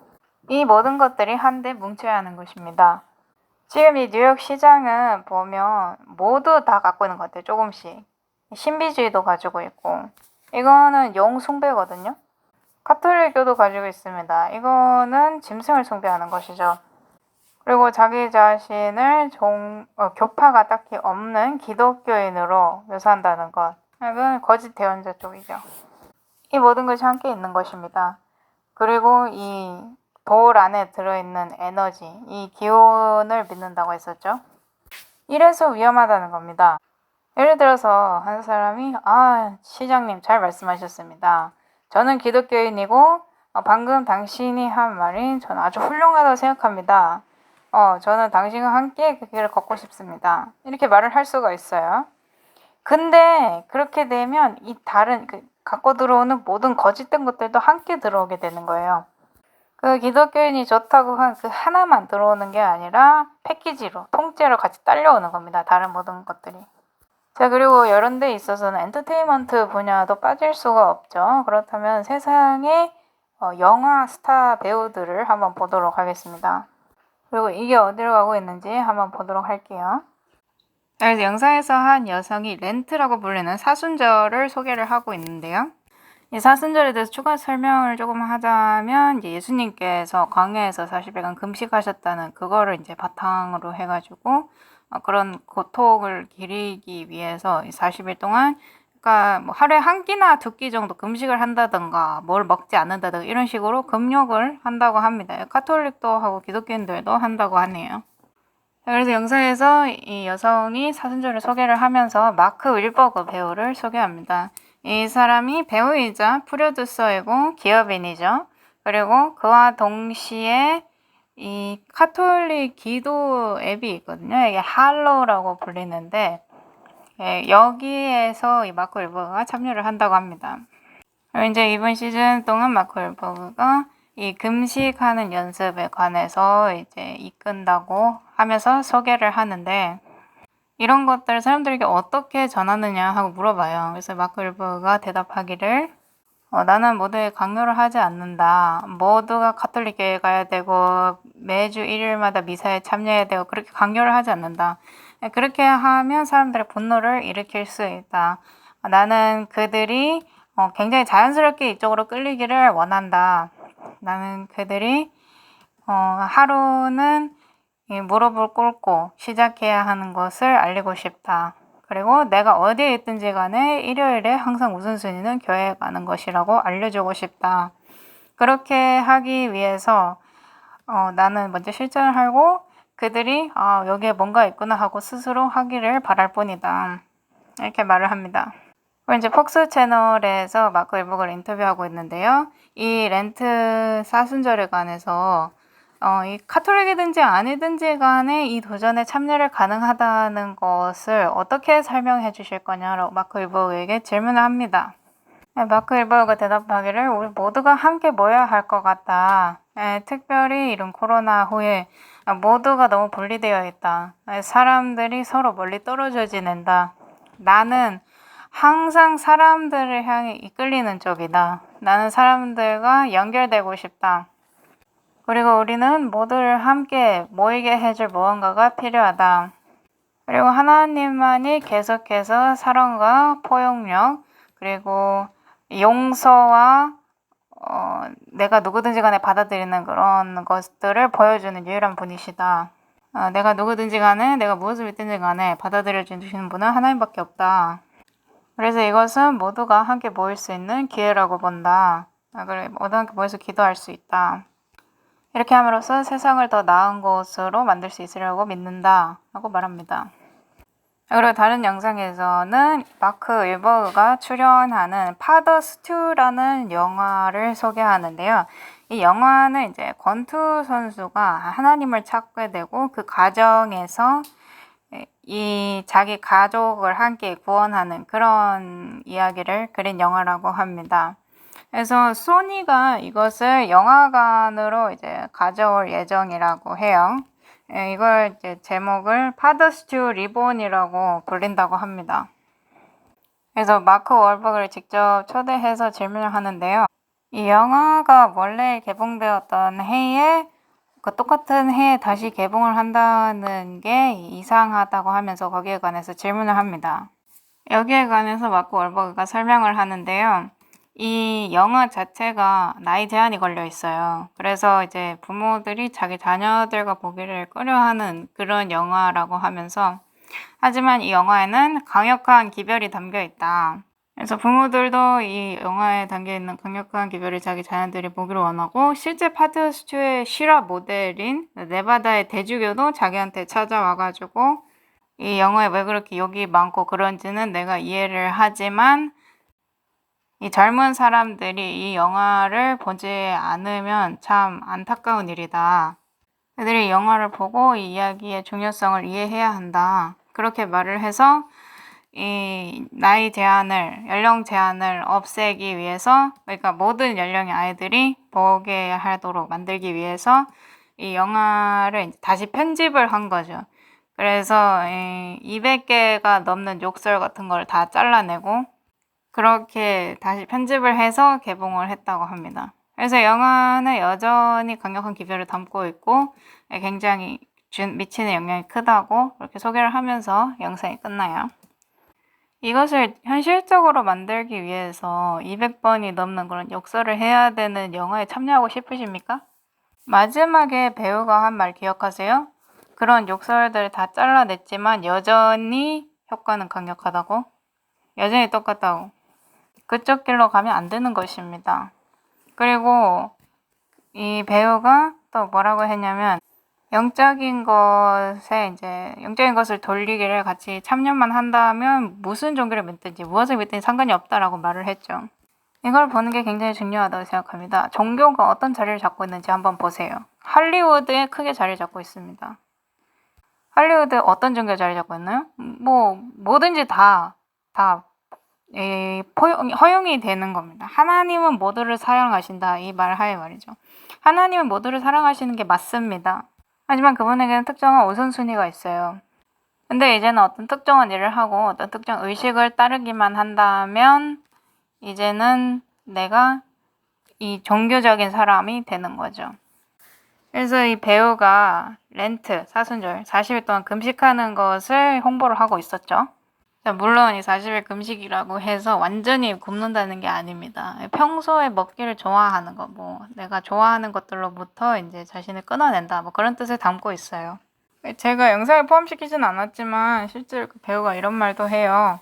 이 모든 것들이 한데 뭉쳐야 하는 것입니다. 지금 이 뉴욕 시장은 보면 모두 다 갖고 있는 것 같아요. 조금씩. 신비주의도 가지고 있고 이거는 용 숭배거든요. 카톨릭교도 가지고 있습니다. 이거는 짐승을 숭배하는 것이죠. 그리고 자기 자신을 교파가 딱히 없는 기독교인으로 묘사한다는 것. 이건 거짓 대언자 쪽이죠. 이 모든 것이 함께 있는 것입니다. 그리고 이 볼 안에 들어있는 에너지, 이 기운을 믿는다고 했었죠. 이래서 위험하다는 겁니다. 예를 들어서 한 사람이 시장님 잘 말씀하셨습니다. 저는 기독교인이고 방금 당신이 한 말이 저는 아주 훌륭하다고 생각합니다. 저는 당신과 함께 그 길을 걷고 싶습니다. 이렇게 말을 할 수가 있어요. 근데 그렇게 되면 이 다른 갖고 들어오는 모든 거짓된 것들도 함께 들어오게 되는 거예요. 그 기독교인이 좋다고 한 그 하나만 들어오는 게 아니라 패키지로, 통째로 같이 딸려오는 겁니다. 다른 모든 것들이. 자, 그리고 이런 데 있어서는 엔터테인먼트 분야도 빠질 수가 없죠. 그렇다면 세상의 영화 스타 배우들을 한번 보도록 하겠습니다. 그리고 이게 어디로 가고 있는지 한번 보도록 할게요. 그래서 영상에서 한 여성이 렌트라고 불리는 사순절을 소개를 하고 있는데요. 이 사순절에 대해서 추가 설명을 조금 하자면 이제 예수님께서 광야에서 40일간 금식하셨다는 그거를 이제 바탕으로 해가지고 그런 고통을 기리기 위해서 40일 동안 그러니까 뭐 하루에 한 끼나 두 끼 정도 금식을 한다든가 뭘 먹지 않는다든가 이런 식으로 금욕을 한다고 합니다. 카톨릭도 하고 기독교인들도 한다고 하네요. 그래서 영상에서 이 여성이 사순절을 소개를 하면서 마크 윌버그 배우를 소개합니다. 이 사람이 배우이자 프로듀서이고 기업인이죠. 그리고 그와 동시에 이 카톨릭 기도 앱이 있거든요. 이게 할로우라고 불리는데 여기에서 이 마크 윌버그가 참여를 한다고 합니다. 그리고 이제 이번 시즌 동안 마크 윌버그가 이 금식하는 연습에 관해서 이제 이끈다고 하면서 소개를 하는데 이런 것들을 사람들에게 어떻게 전하느냐 하고 물어봐요. 그래서 마크 윌버그가 대답하기를 나는 모두에 강요를 하지 않는다. 모두가 카톨릭교회에 가야 되고 매주 일요일마다 미사에 참여해야 되고 그렇게 강요를 하지 않는다. 그렇게 하면 사람들의 분노를 일으킬 수 있다. 나는 그들이 굉장히 자연스럽게 이쪽으로 끌리기를 원한다. 나는 그들이 하루는 무릎을 꿇고 시작해야 하는 것을 알리고 싶다. 그리고 내가 어디에 있든지 간에 일요일에 항상 우선순위는 교회에 가는 것이라고 알려주고 싶다. 그렇게 하기 위해서 나는 먼저 실천을 하고 그들이 여기에 뭔가 있구나 하고 스스로 하기를 바랄 뿐이다. 이렇게 말을 합니다. 그리고 이제 폭스 채널에서 마크 윌버그를 인터뷰하고 있는데요. 이 렌트 사순절에 관해서 이 카톨릭이든지 아니든지 간에 이 도전에 참여를 가능하다는 것을 어떻게 설명해 주실 거냐라고 마크 윌버그에게 질문을 합니다. 마크 윌버그가 대답하기를 우리 모두가 함께 모여야 할 것 같다. 특별히 이런 코로나 후에 모두가 너무 분리되어 있다. 사람들이 서로 멀리 떨어져 지낸다. 나는 항상 사람들을 향해 이끌리는 쪽이다. 나는 사람들과 연결되고 싶다. 그리고 우리는 모두를 함께 모이게 해줄 무언가가 필요하다. 그리고 하나님만이 계속해서 사랑과 포용력 그리고 용서와 내가 누구든지 간에 받아들이는 그런 것들을 보여주는 유일한 분이시다. 내가 누구든지 간에 내가 무엇을 믿든지 간에 받아들여 주시는 분은 하나님밖에 없다. 그래서 이것은 모두가 함께 모일 수 있는 기회라고 본다. 그래, 모두 함께 모여서 기도할 수 있다. 이렇게 함으로써 세상을 더 나은 곳으로 만들 수 있으려고 믿는다. 라고 말합니다. 그리고 다른 영상에서는 마크 윌버그가 출연하는 파더 스튜라는 영화를 소개하는데요. 이 영화는 이제 권투 선수가 하나님을 찾게 되고 그 과정에서 이 자기 가족을 함께 구원하는 그런 이야기를 그린 영화라고 합니다. 그래서 소니가 이것을 영화관으로 이제 가져올 예정이라고 해요. 이걸 이제 제목을 파더 스튜 리본이라고 불린다고 합니다. 그래서 마크 월버그를 직접 초대해서 질문을 하는데요. 이 영화가 원래 개봉되었던 해에 그 똑같은 해에 다시 개봉을 한다는 게 이상하다고 하면서 거기에 관해서 질문을 합니다. 여기에 관해서 마크 월버그가 설명을 하는데요. 이 영화 자체가 나이 제한이 걸려 있어요. 그래서 이제 부모들이 자기 자녀들과 보기를 꺼려하는 그런 영화라고 하면서, 하지만 이 영화에는 강력한 기별이 담겨 있다. 그래서 부모들도 이 영화에 담겨 있는 강력한 기별을 자기 자녀들이 보기를 원하고, 실제 파트스튜의 실화 모델인 네바다의 대주교도 자기한테 찾아와가지고 이 영화에 왜 그렇게 욕이 많고 그런지는 내가 이해를 하지만 이 젊은 사람들이 이 영화를 보지 않으면 참 안타까운 일이다. 그들이 이 영화를 보고 이 이야기의 중요성을 이해해야 한다. 그렇게 말을 해서 이 나이 제한을, 연령 제한을 없애기 위해서, 그러니까 모든 연령의 아이들이 보게 하도록 만들기 위해서 이 영화를 이제 다시 편집을 한 거죠. 그래서 200개가 넘는 욕설 같은 걸 다 잘라내고 그렇게 다시 편집을 해서 개봉을 했다고 합니다. 그래서 영화는 여전히 강력한 기별을 담고 있고 굉장히 미치는 영향이 크다고 그렇게 소개를 하면서 영상이 끝나요. 이것을 현실적으로 만들기 위해서 200번이 넘는 그런 욕설을 해야 되는 영화에 참여하고 싶으십니까? 마지막에 배우가 한 말 기억하세요? 그런 욕설들 다 잘라냈지만 여전히 효과는 강력하다고? 여전히 똑같다고. 그쪽 길로 가면 안 되는 것입니다. 그리고 이 배우가 또 뭐라고 했냐면, 영적인 것을 돌리기를 같이 참여만 한다면 무슨 종교를 믿든지 무엇을 믿든지 상관이 없다라고 말을 했죠. 이걸 보는 게 굉장히 중요하다고 생각합니다. 종교가 어떤 자리를 잡고 있는지 한번 보세요. 할리우드에 크게 자리를 잡고 있습니다. 할리우드에 어떤 종교가 자리 잡고 있나요? 뭐든지 다 허용이 되는 겁니다. 하나님은 모두를 사랑하신다. 이 말하에 말이죠. 하나님은 모두를 사랑하시는 게 맞습니다. 하지만 그분에게는 특정한 우선순위가 있어요. 근데 이제는 어떤 특정한 일을 하고 어떤 특정 의식을 따르기만 한다면 이제는 내가 이 종교적인 사람이 되는 거죠. 그래서 이 배우가 렌트, 사순절, 40일 동안 금식하는 것을 홍보를 하고 있었죠. 물론 이 40일 금식이라고 해서 완전히 굶는다는 게 아닙니다. 평소에 먹기를 좋아하는 거, 내가 좋아하는 것들로부터 이제 자신을 끊어낸다, 그런 뜻을 담고 있어요. 제가 영상에 포함시키진 않았지만 실제로 그 배우가 이런 말도 해요.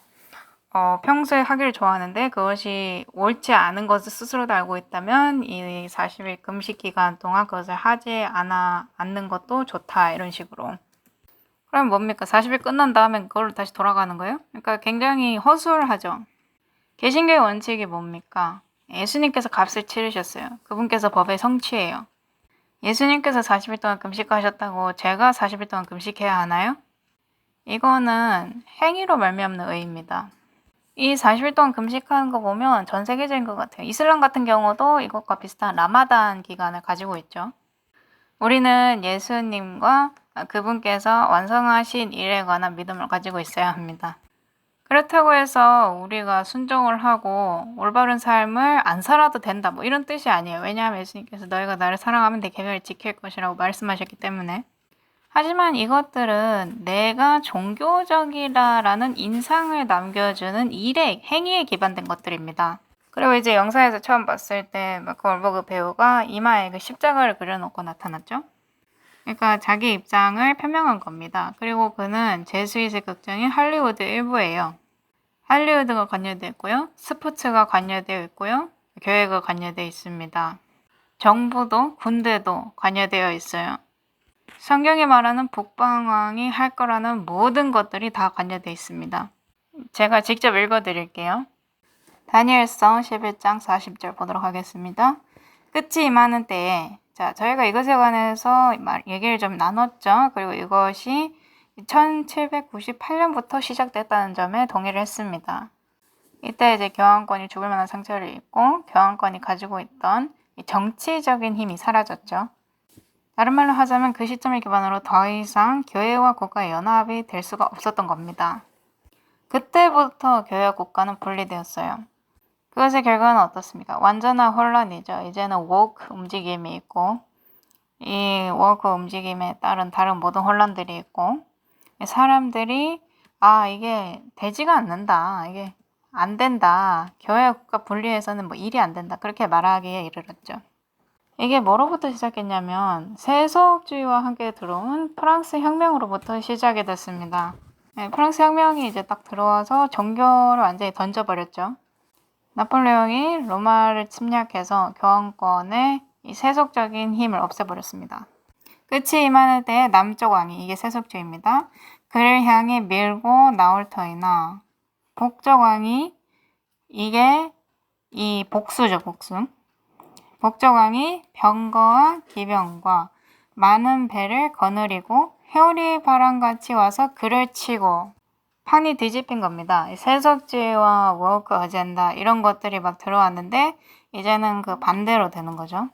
평소에 하기를 좋아하는데 그것이 옳지 않은 것을 스스로도 알고 있다면 이 40일 금식 기간 동안 그것을 하지 않는 것도 좋다, 이런 식으로. 그럼 뭡니까? 40일 끝난 다음에 그걸로 다시 돌아가는 거예요? 그러니까 굉장히 허술하죠. 개신교의 원칙이 뭡니까? 예수님께서 값을 치르셨어요. 그분께서 법의 성취예요. 예수님께서 40일 동안 금식하셨다고 제가 40일 동안 금식해야 하나요? 이거는 행위로 말미암는 의입니다. 이 40일 동안 금식하는 거 보면 전 세계적인 것 같아요. 이슬람 같은 경우도 이것과 비슷한 라마단 기간을 가지고 있죠. 우리는 예수님과 그분께서 완성하신 일에 관한 믿음을 가지고 있어야 합니다. 그렇다고 해서 우리가 순종을 하고 올바른 삶을 안 살아도 된다, 이런 뜻이 아니에요. 왜냐하면 예수님께서 너희가 나를 사랑하면 내 계명을 지킬 것이라고 말씀하셨기 때문에. 하지만 이것들은 내가 종교적이라는 인상을 남겨주는 행위에 기반된 것들입니다. 그리고 이제 영상에서 처음 봤을 때 마크 월버그 배우가 이마에 그 십자가를 그려놓고 나타났죠. 그러니까 자기 입장을 표명한 겁니다. 그리고 그는 제수이식 극장인 할리우드 일부예요. 할리우드가 관여되어 있고요. 스포츠가 관여되어 있고요. 교회가 관여되어 있습니다. 정부도 군대도 관여되어 있어요. 성경이 말하는 북방왕이 할 거라는 모든 것들이 다 관여되어 있습니다. 제가 직접 읽어드릴게요. 다니엘서 11장 40절 보도록 하겠습니다. 끝이 임하는 때에, 저희가 이것에 관해서 얘기를 좀 나눴죠. 그리고 이것이 1798년부터 시작됐다는 점에 동의를 했습니다. 이때 이제 교황권이 죽을 만한 상처를 입고 교황권이 가지고 있던 정치적인 힘이 사라졌죠. 다른 말로 하자면 그 시점을 기반으로 더 이상 교회와 국가의 연합이 될 수가 없었던 겁니다. 그때부터 교회와 국가는 분리되었어요. 그것의 결과는 어떻습니까? 완전한 혼란이죠. 이제는 woke 움직임이 있고 이 woke 움직임에 따른 다른 모든 혼란들이 있고 사람들이 이게 되지가 않는다. 이게 안 된다. 교회 국가 분리해서는 뭐 일이 안 된다. 그렇게 말하기에 이르렀죠. 이게 뭐로부터 시작했냐면 세속주의와 함께 들어온 프랑스 혁명으로부터 시작이 됐습니다. 네, 프랑스 혁명이 이제 딱 들어와서 종교를 완전히 던져버렸죠. 나폴레옹이 로마를 침략해서 교황권의 이 세속적인 힘을 없애버렸습니다. 끝이 임하는 때에 남쪽 왕이, 이게 세속주의입니다. 그를 향해 밀고 나올 터이나 북쪽 왕이, 이게 이 복수죠, 복수. 북쪽 왕이 병거와 기병과 많은 배를 거느리고 해오리 바람같이 와서 그를 치고, 판이 뒤집힌 겁니다. 세속주의와 워크 어젠다 이런 것들이 막 들어왔는데 이제는 그 반대로 되는 거죠.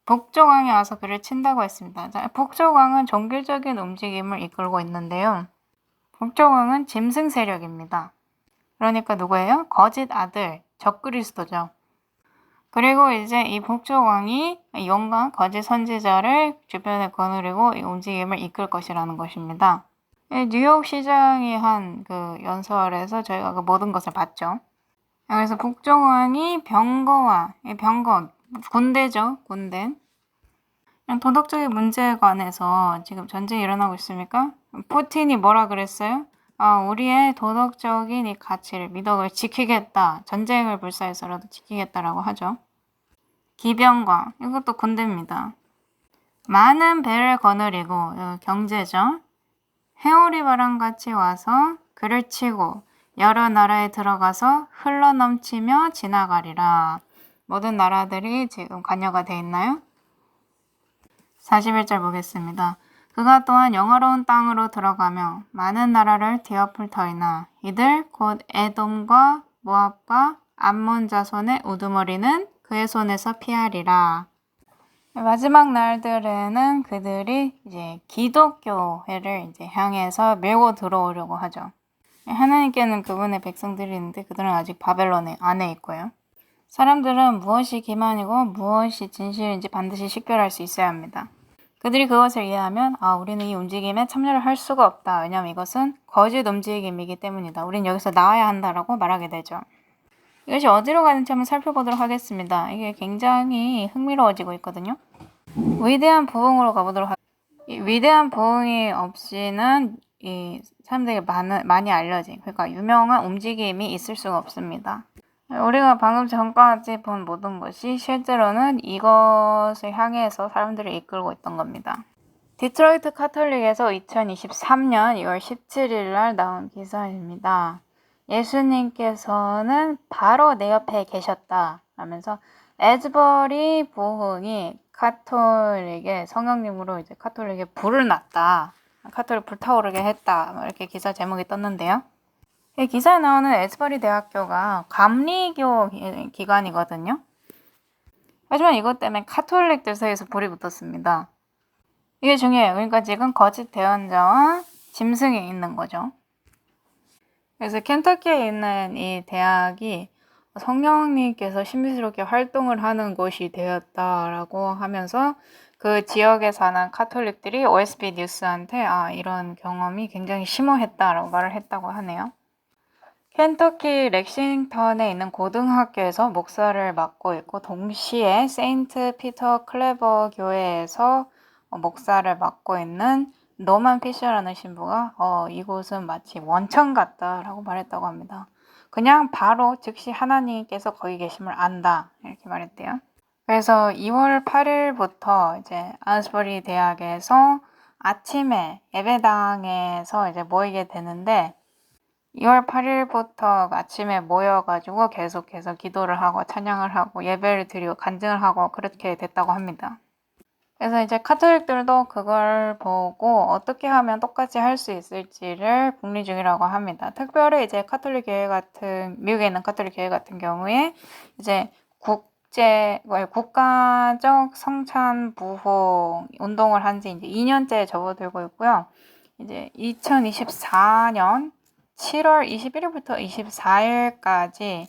북조왕이 와서 그를 친다고 했습니다. 자, 북조왕은 종교적인 움직임을 이끌고 있는데요. 북조왕은 짐승 세력입니다. 그러니까 누구예요? 거짓 아들, 적그리스도죠. 그리고 이제 이 북조왕이 용감 거짓 선지자를 주변에 거느리고 이 움직임을 이끌 것이라는 것입니다. 뉴욕 시장이 한 그 연설에서 저희가 그 모든 것을 봤죠. 그래서 북조왕이 병거와, 병거, 군대죠, 군대. 도덕적인 문제에 관해서 지금 전쟁이 일어나고 있습니까? 푸틴이 뭐라 그랬어요? 우리의 도덕적인 이 가치를, 미덕을 지키겠다. 전쟁을 불사해서라도 지키겠다라고 하죠. 기병과, 이것도 군대입니다. 많은 배를 거느리고, 경제죠. 해오리 바람같이 와서 그를 치고 여러 나라에 들어가서 흘러넘치며 지나가리라. 모든 나라들이 지금 관여가 돼 있나요? 41절 보겠습니다. 그가 또한 영화로운 땅으로 들어가며 많은 나라를 뒤엎을 터이나 이들 곧 에돔과 모압과 암몬 자손의 우두머리는 그의 손에서 피하리라. 마지막 날들에는 그들이 이제 기독교회를 이제 향해서 밀고 들어오려고 하죠. 하나님께는 그분의 백성들이 있는데 그들은 아직 바벨론 안에 있고요. 사람들은 무엇이 기만이고 무엇이 진실인지 반드시 식별할 수 있어야 합니다. 그들이 그것을 이해하면 우리는 이 움직임에 참여를 할 수가 없다. 왜냐하면 이것은 거짓 움직임이기 때문이다. 우린 여기서 나와야 한다라고 말하게 되죠. 이것이 어디로 가는지 한번 살펴보도록 하겠습니다. 이게 굉장히 흥미로워지고 있거든요. 위대한 부흥으로 가보도록 하겠습니다. 위대한 부흥이 없이는 이 사람들에게 많이 알려진, 그러니까 유명한 움직임이 있을 수가 없습니다. 우리가 방금 전까지 본 모든 것이 실제로는 이것을 향해서 사람들을 이끌고 있던 겁니다. 디트로이트 카톨릭에서 2023년 2월 17일 날 나온 기사입니다. 예수님께서는 바로 내 옆에 계셨다 라면서 에즈버리 부흥이 카톨릭의 성령님으로 이제 카톨릭에 불을 났다. 카톨릭 불타오르게 했다. 이렇게 기사 제목이 떴는데요. 이 기사에 나오는 에즈버리 대학교가 감리교 기관이거든요. 하지만 이것 때문에 카톨릭들 사이에서 불이 붙었습니다. 이게 중요해요. 그러니까 지금 거짓 대언자와 짐승이 있는 거죠. 그래서 켄터키에 있는 이 대학이 성령님께서 신비스럽게 활동을 하는 곳이 되었다라고 하면서 그 지역에 사는 카톨릭들이 OSB 뉴스한테 이런 경험이 굉장히 심오했다라고 말을 했다고 하네요. 켄터키 렉싱턴에 있는 고등학교에서 목사를 맡고 있고 동시에 세인트 피터 클레버 교회에서 목사를 맡고 있는 노만 피셔라는 신부가 이곳은 마치 원천 같다라고 말했다고 합니다. 그냥 바로 즉시 하나님께서 거기 계심을 안다 이렇게 말했대요. 그래서 2월 8일부터 이제 아스버리 대학에서 아침에 예배당에서 이제 모이게 되는데 2월 8일부터 아침에 모여가지고 계속해서 기도를 하고 찬양을 하고 예배를 드리고 간증을 하고 그렇게 됐다고 합니다. 그래서 이제 카톨릭들도 그걸 보고 어떻게 하면 똑같이 할 수 있을지를 궁리 중이라고 합니다. 특별히 이제 카톨릭 교회 같은, 미국에 있는 카톨릭 교회 같은 경우에 이제 국가적 성찬 부흥 운동을 한 지 이제 2년째 접어들고 있고요. 이제 2024년 7월 21일부터 24일까지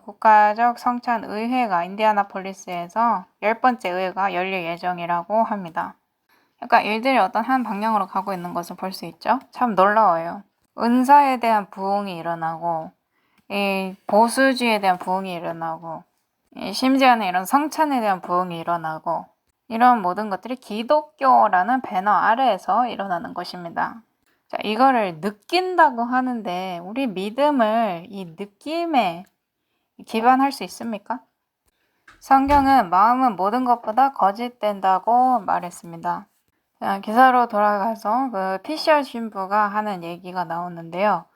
국가적 성찬 의회가 인디아나폴리스에서 10번째 의회가 열릴 예정이라고 합니다. 그러니까 일들이 어떤 한 방향으로 가고 있는 것을 볼 수 있죠. 참 놀라워요. 은사에 대한 부흥이 일어나고 이 보수주의에 대한 부흥이 일어나고, 심지어는 이런 성찬에 대한 부흥이 일어나고, 이런 모든 것들이 기독교라는 배너 아래에서 일어나는 것입니다. 자, 이거를 느낀다고 하는데 우리 믿음을 이 느낌에 기반할 수 있습니까? 성경은 마음은 모든 것보다 거짓된다고 말했습니다. 자, 기사로 돌아가서 그 피셔 신부가 하는 얘기가 나오는데요.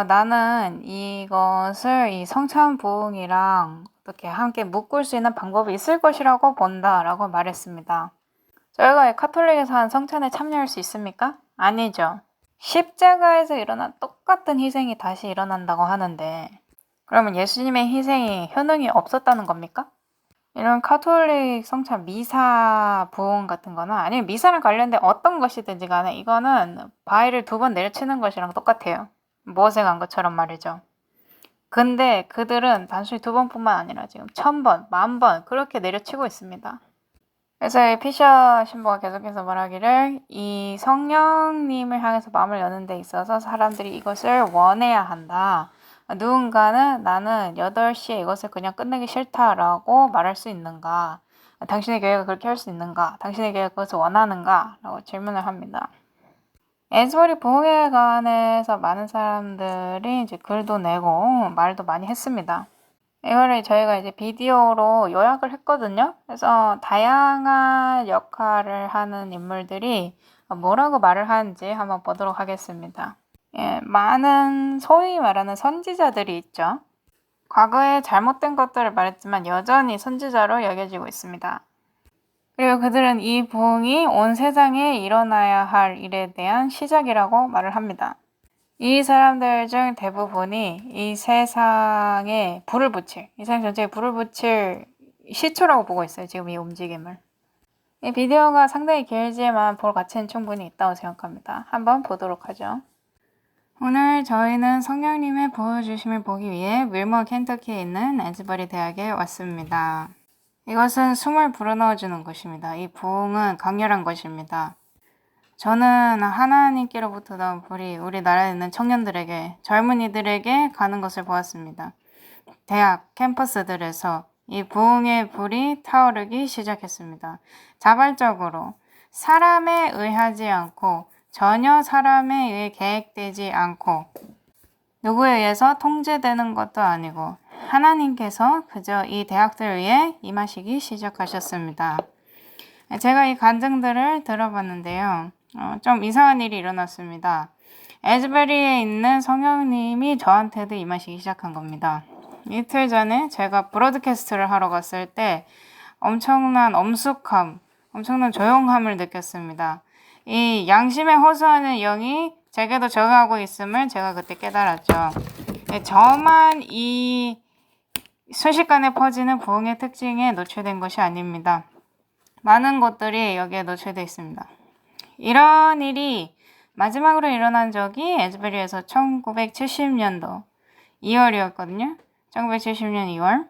나는 이것을 이 성찬 부흥이랑 어떻게 함께 묶을 수 있는 방법이 있을 것이라고 본다라고 말했습니다. 저희가 카톨릭에서 한 성찬에 참여할 수 있습니까? 아니죠. 십자가에서 일어난 똑같은 희생이 다시 일어난다고 하는데 그러면 예수님의 희생이 효능이 없었다는 겁니까? 이런 카톨릭 성찬 미사 부흥 같은 거나 아니면 미사랑 관련된 어떤 것이든지 간에 이거는 바위를 2번 내려치는 것이랑 똑같아요. 무엇에 간 것처럼 말이죠. 근데 그들은 단순히 2번뿐만 아니라 지금 1000번, 10,000번 그렇게 내려치고 있습니다. 그래서 이 피셔 신부가 계속해서 말하기를 이 성령님을 향해서 마음을 여는 데 있어서 사람들이 이것을 원해야 한다. 누군가는 나는 8시에 이것을 그냥 끝내기 싫다라고 말할 수 있는가? 당신의 교회가 그렇게 할 수 있는가? 당신의 교회가 그것을 원하는가? 라고 질문을 합니다. 에즈버리 부흥에 관해서 많은 사람들이 이제 글도 내고 말도 많이 했습니다. 이거를 저희가 이제 비디오로 요약을 했거든요. 그래서 다양한 역할을 하는 인물들이 뭐라고 말을 하는지 한번 보도록 하겠습니다. 많은 소위 말하는 선지자들이 있죠. 과거에 잘못된 것들을 말했지만 여전히 선지자로 여겨지고 있습니다. 그리고 그들은 이 부흥이 온 세상에 일어나야 할 일에 대한 시작이라고 말을 합니다. 이 사람들 중 대부분이 이 세상에 불을 붙일, 이 세상 전체에 불을 붙일 시초라고 보고 있어요. 지금 이 움직임을. 이 비디오가 상당히 길지만 볼 가치는 충분히 있다고 생각합니다. 한번 보도록 하죠. 오늘 저희는 성령님의 보여주심을 보기 위해 윌머 켄터키에 있는 에즈버리 대학에 왔습니다. 이것은 숨을 불어넣어주는 곳입니다. 이 부흥은 강렬한 것입니다. 저는 하나님께로부터 나온 불이 우리나라에 있는 청년들에게, 젊은이들에게 가는 것을 보았습니다. 대학, 캠퍼스들에서 이 부흥의 불이 타오르기 시작했습니다. 자발적으로 사람에 의하지 않고 전혀 사람에 의해 계획되지 않고 누구에 의해서 통제되는 것도 아니고 하나님께서 그저 이 대학들 위해 임하시기 시작하셨습니다. 제가 이 간증들을 들어봤는데요. 좀 이상한 일이 일어났습니다. 에즈베리에 있는 성령님이 저한테도 임하시기 시작한 겁니다. 이틀 전에 제가 브로드캐스트를 하러 갔을 때 엄청난 엄숙함, 엄청난 조용함을 느꼈습니다. 이 양심에 호소하는 영이 제게도 적용하고 있음을 제가 그때 깨달았죠. 저만 이 순식간에 퍼지는 부흥의 특징에 노출된 것이 아닙니다. 많은 것들이 여기에 노출되어 있습니다. 이런 일이 마지막으로 일어난 적이 에즈베리에서 1970년도 2월이었거든요. 1970년 2월.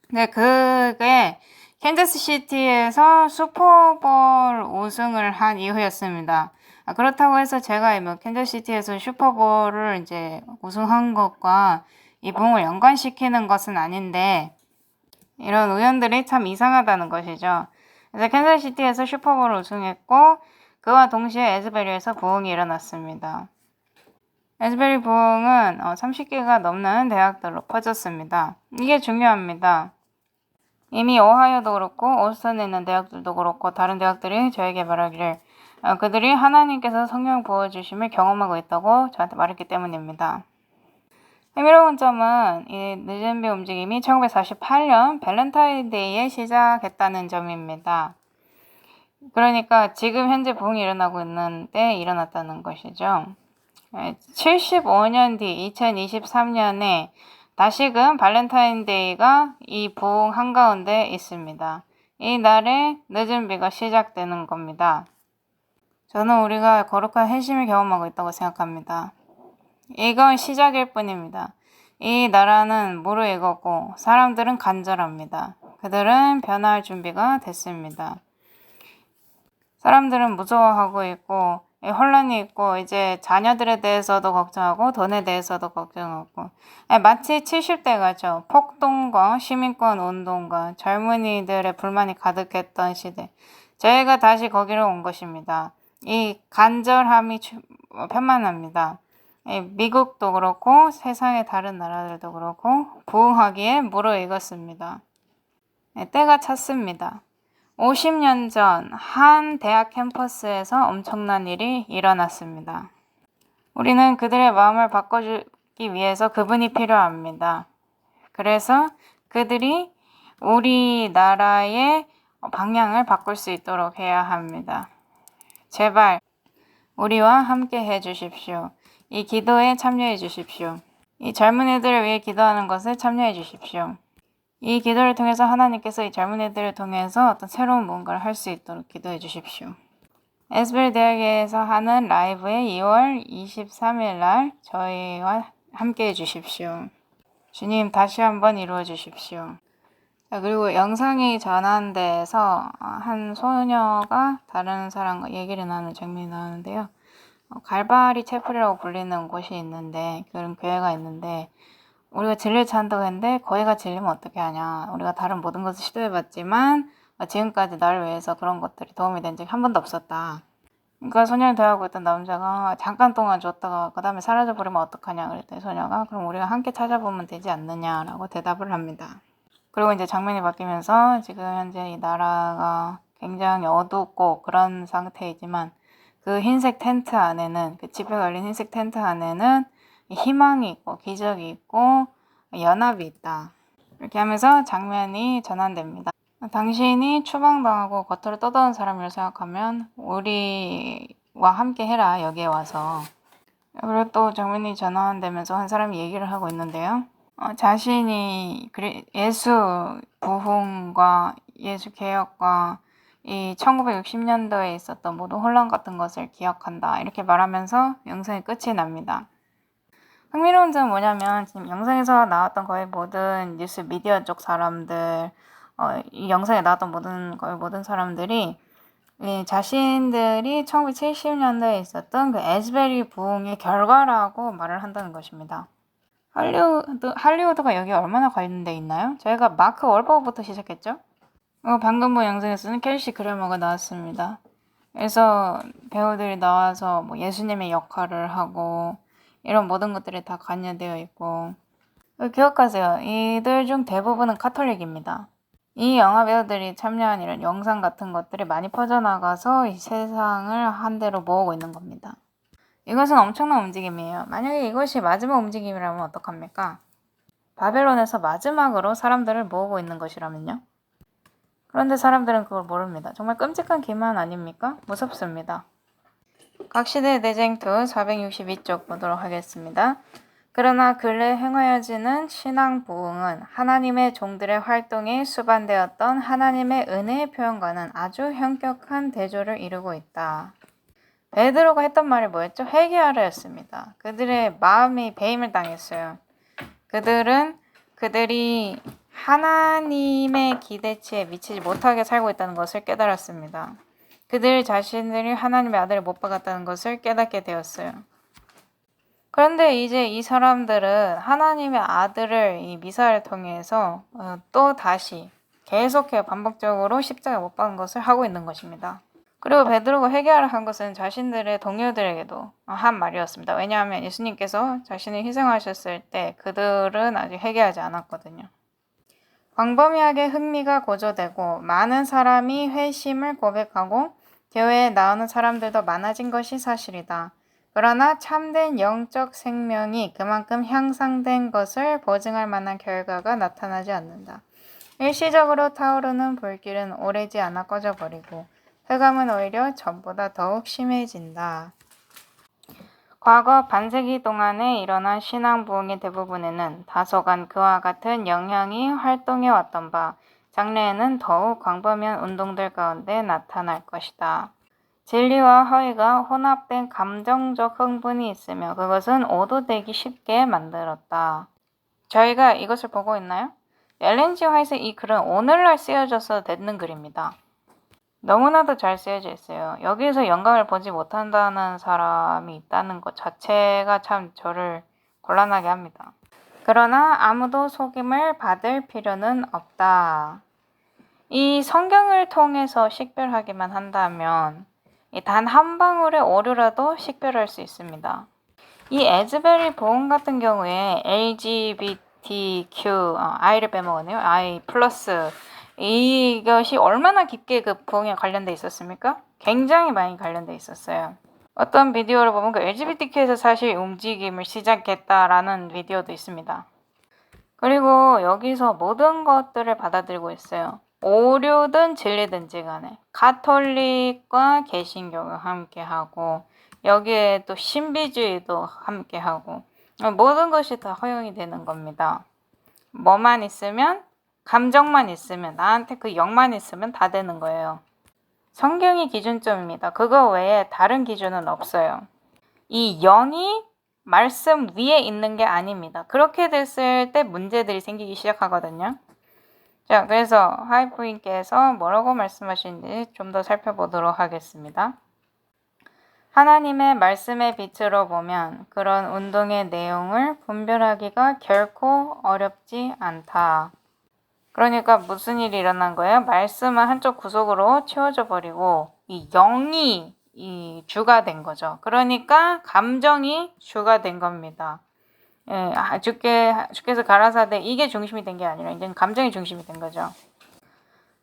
근데 그게 캔자스시티에서 슈퍼볼 우승을 한 이후였습니다. 그렇다고 해서 제가 뭐 캔자스시티에서 슈퍼볼을 이제 우승한 것과 이 부흥을 연관시키는 것은 아닌데 이런 우연들이 참 이상하다는 것이죠. 그래서 캔자스시티에서 슈퍼볼을 우승했고 그와 동시에 에즈베리에서 부흥이 일어났습니다. 에즈베리 부흥은 30개가 넘는 대학들로 퍼졌습니다. 이게 중요합니다. 이미 오하이오도 그렇고 오스턴에 있는 대학들도 그렇고 다른 대학들이 저에게 말하기를 그들이 하나님께서 성령 부어주심을 경험하고 있다고 저한테 말했기 때문입니다. 흥미로운 점은 이 늦은비 움직임이 1948년 밸런타인데이에 시작했다는 점입니다. 그러니까 지금 현재 부흥이 일어나고 있는 때 일어났다는 것이죠. 75년 뒤 2023년에 다시금 발렌타인데이가 이 부흥 한가운데 있습니다. 이 날에 늦은 비가 시작되는 겁니다. 저는 우리가 거룩한 회심을 경험하고 있다고 생각합니다. 이건 시작일 뿐입니다. 이 나라는 무르익었고 사람들은 간절합니다. 그들은 변화할 준비가 됐습니다. 사람들은 무서워하고 있고 혼란이 있고 이제 자녀들에 대해서도 걱정하고 돈에 대해서도 걱정하고 마치 70대가죠. 폭동과 시민권 운동과 젊은이들의 불만이 가득했던 시대. 저희가 다시 거기로 온 것입니다. 이 간절함이 편만합니다. 미국도 그렇고 세상의 다른 나라들도 그렇고 부흥하기에 무르익었습니다. 때가 찼습니다. 50년 전 한 대학 캠퍼스에서 엄청난 일이 일어났습니다. 우리는 그들의 마음을 바꿔주기 위해서 그분이 필요합니다. 그래서 그들이 우리나라의 방향을 바꿀 수 있도록 해야 합니다. 제발 우리와 함께 해주십시오. 이 기도에 참여해 주십시오. 이 젊은이들을 위해 기도하는 것에 참여해 주십시오. 이 기도를 통해서 하나님께서 이 젊은이들을 통해서 어떤 새로운 뭔가를 할 수 있도록 기도해 주십시오. 에스벨 대학에서 하는 라이브에 2월 23일 날 저희와 함께 해 주십시오. 주님 다시 한번 이루어 주십시오. 그리고 영상이 전환돼서 한 소녀가 다른 사람과 얘기를 나누는 장면이 나오는데요. 갈바리 채플이라고 불리는 곳이 있는데 그런 교회가 있는데 우리가 진리를 찾는다고 했는데 거기가 진리면 어떻게 하냐. 우리가 다른 모든 것을 시도해봤지만 지금까지 나를 위해서 그런 것들이 도움이 된 적이 한 번도 없었다. 그러니까 소녀를 대하고 있던 남자가 잠깐 동안 줬다가 그 다음에 사라져버리면 어떡하냐 그랬더니 소녀가 그럼 우리가 함께 찾아보면 되지 않느냐라고 대답을 합니다. 그리고 이제 장면이 바뀌면서 지금 현재 이 나라가 굉장히 어둡고 그런 상태이지만 그 흰색 텐트 안에는 그 집에 걸린 흰색 텐트 안에는 희망이 있고 기적이 있고 연합이 있다. 이렇게 하면서 장면이 전환됩니다. 당신이 추방당하고 겉으로 떠도는 사람이라고 생각하면 우리와 함께 해라 여기에 와서. 그리고 또 장면이 전환되면서 한 사람이 얘기를 하고 있는데요. 자신이 예수 부흥과 예수 개혁과 이 1960년도에 있었던 모든 혼란 같은 것을 기억한다. 이렇게 말하면서 영상이 끝이 납니다. 흥미로운 점은 뭐냐면 지금 영상에서 나왔던 거의 모든 뉴스 미디어 쪽 사람들, 이 영상에 나왔던 거의 모든 사람들이 자신들이 1970년대에 있었던 그 에스베리 부흥의 결과라고 말을 한다는 것입니다. 할리우드가 여기 얼마나 관련돼 있나요? 저희가 마크 월버그부터 시작했죠? 방금 본 영상에서는 켈시 그레머가 나왔습니다. 그래서 배우들이 나와서 뭐 예수님의 역할을 하고 이런 모든 것들이 다 관여되어 있고 기억하세요. 이들 중 대부분은 카톨릭입니다. 이 영화 배우들이 참여한 이런 영상 같은 것들이 많이 퍼져나가서 이 세상을 한데로 모으고 있는 겁니다. 이것은 엄청난 움직임이에요. 만약에 이것이 마지막 움직임이라면 어떡합니까? 바벨론에서 마지막으로 사람들을 모으고 있는 것이라면요? 그런데 사람들은 그걸 모릅니다. 정말 끔찍한 기만 아닙니까? 무섭습니다. 각시대 대쟁투 462쪽 보도록 하겠습니다. 그러나 근래 행하여지는 신앙 부흥은 하나님의 종들의 활동에 수반되었던 하나님의 은혜의 표현과는 아주 현격한 대조를 이루고 있다. 베드로가 했던 말이 뭐였죠? 회개하라였습니다. 그들의 마음이 배임을 당했어요. 그들이 하나님의 기대치에 미치지 못하게 살고 있다는 것을 깨달았습니다. 그들 자신들이 하나님의 아들을 못 박았다는 것을 깨닫게 되었어요. 그런데 이제 이 사람들은 하나님의 아들을 이 미사를 통해서 또 다시 계속해서 반복적으로 십자가에 못 박은 것을 하고 있는 것입니다. 그리고 베드로가 회개하라 한 것은 자신들의 동료들에게도 한 말이었습니다. 왜냐하면 예수님께서 자신을 희생하셨을 때 그들은 아직 회개하지 않았거든요. 광범위하게 흥미가 고조되고 많은 사람이 회심을 고백하고 교회에 나오는 사람들도 많아진 것이 사실이다. 그러나 참된 영적 생명이 그만큼 향상된 것을 보증할 만한 결과가 나타나지 않는다. 일시적으로 타오르는 불길은 오래지 않아 꺼져버리고 흑암은 오히려 전보다 더욱 심해진다. 과거 반세기 동안에 일어난 신앙 부흥의 대부분에는 다소간 그와 같은 영향이 활동해 왔던 바 장래에는 더욱 광범위한 운동들 가운데 나타날 것이다. 진리와 허위가 혼합된 감정적 흥분이 있으며 그것은 오도되기 쉽게 만들었다. 저희가 이것을 보고 있나요? 엘렌 G 화이트의 이 글은 오늘날 쓰여져서 되는 글입니다. 너무나도 잘 쓰여져 있어요. 여기에서 영감을 보지 못한다는 사람이 있다는 것 자체가 참 저를 곤란하게 합니다. 그러나 아무도 속임을 받을 필요는 없다. 이 성경을 통해서 식별하기만 한다면 단 한 방울의 오류라도 식별할 수 있습니다. 이 에즈베리 보험 같은 경우에 LGBTQ, I를 빼먹었네요. I 플러스. 이것이 얼마나 깊게 그 부흥에 관련돼 있었습니까? 굉장히 많이 관련돼 있었어요. 어떤 비디오를 보면 그 LGBTQ에서 사실 움직임을 시작했다라는 비디오도 있습니다. 그리고 여기서 모든 것들을 받아들이고 있어요. 오류든 진리든지 간에 가톨릭과 개신교가 함께하고 여기에 또 신비주의도 함께하고 모든 것이 다 허용이 되는 겁니다. 뭐만 있으면 감정만 있으면 나한테 그 영만 있으면 다 되는 거예요. 성경이 기준점입니다. 그거 외에 다른 기준은 없어요. 이 영이 말씀 위에 있는 게 아닙니다. 그렇게 됐을 때 문제들이 생기기 시작하거든요. 자, 그래서 하이프인께서 뭐라고 말씀하시는지 좀 더 살펴보도록 하겠습니다. 하나님의 말씀의 빛으로 보면 그런 운동의 내용을 분별하기가 결코 어렵지 않다. 그러니까 무슨 일이 일어난 거예요? 말씀은 한쪽 구석으로 치워져 버리고 이 영이 이 주가 된 거죠. 그러니까 감정이 주가 된 겁니다. 예, 주께서 가라사대 이게 중심이 된 게 아니라 이제 감정이 중심이 된 거죠.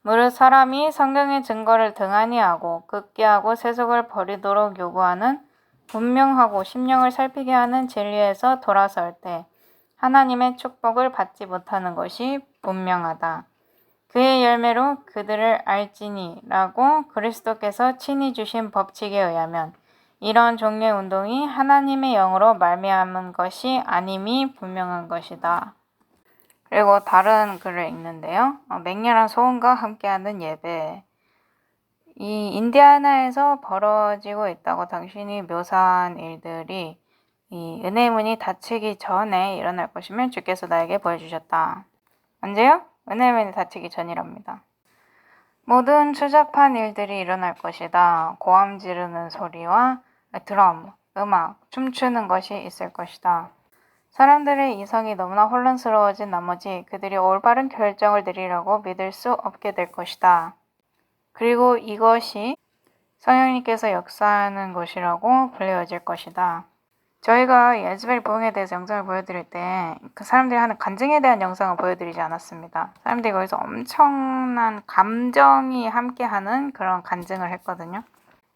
무릇 사람이 성경의 증거를 등한히 하고 극기하고 세속을 버리도록 요구하는 분명하고 심령을 살피게 하는 진리에서 돌아설 때 하나님의 축복을 받지 못하는 것이 분명하다. 그의 열매로 그들을 알지니 라고 그리스도께서 친히 주신 법칙에 의하면 이런 종류의 운동이 하나님의 영으로 말미암은 것이 아님이 분명한 것이다. 그리고 다른 글을 읽는데요. 맹렬한 소음과 함께하는 예배. 이 인디아나에서 벌어지고 있다고 당신이 묘사한 일들이 이 은혜의 문이 닫히기 전에 일어날 것이면 주께서 나에게 보여주셨다. 언제요? 은혜의 문이 닫히기 전이랍니다. 모든 추잡한 일들이 일어날 것이다. 고함 지르는 소리와 드럼, 음악, 춤추는 것이 있을 것이다. 사람들의 이성이 너무나 혼란스러워진 나머지 그들이 올바른 결정을 내리려고 믿을 수 없게 될 것이다. 그리고 이것이 성령님께서 역사하는 것이라고 불려질 것이다. 저희가 이 에즈벨 부흥에 대해서 영상을 보여드릴 때 그 사람들이 하는 간증에 대한 영상을 보여드리지 않았습니다. 사람들이 거기서 엄청난 감정이 함께하는 그런 간증을 했거든요.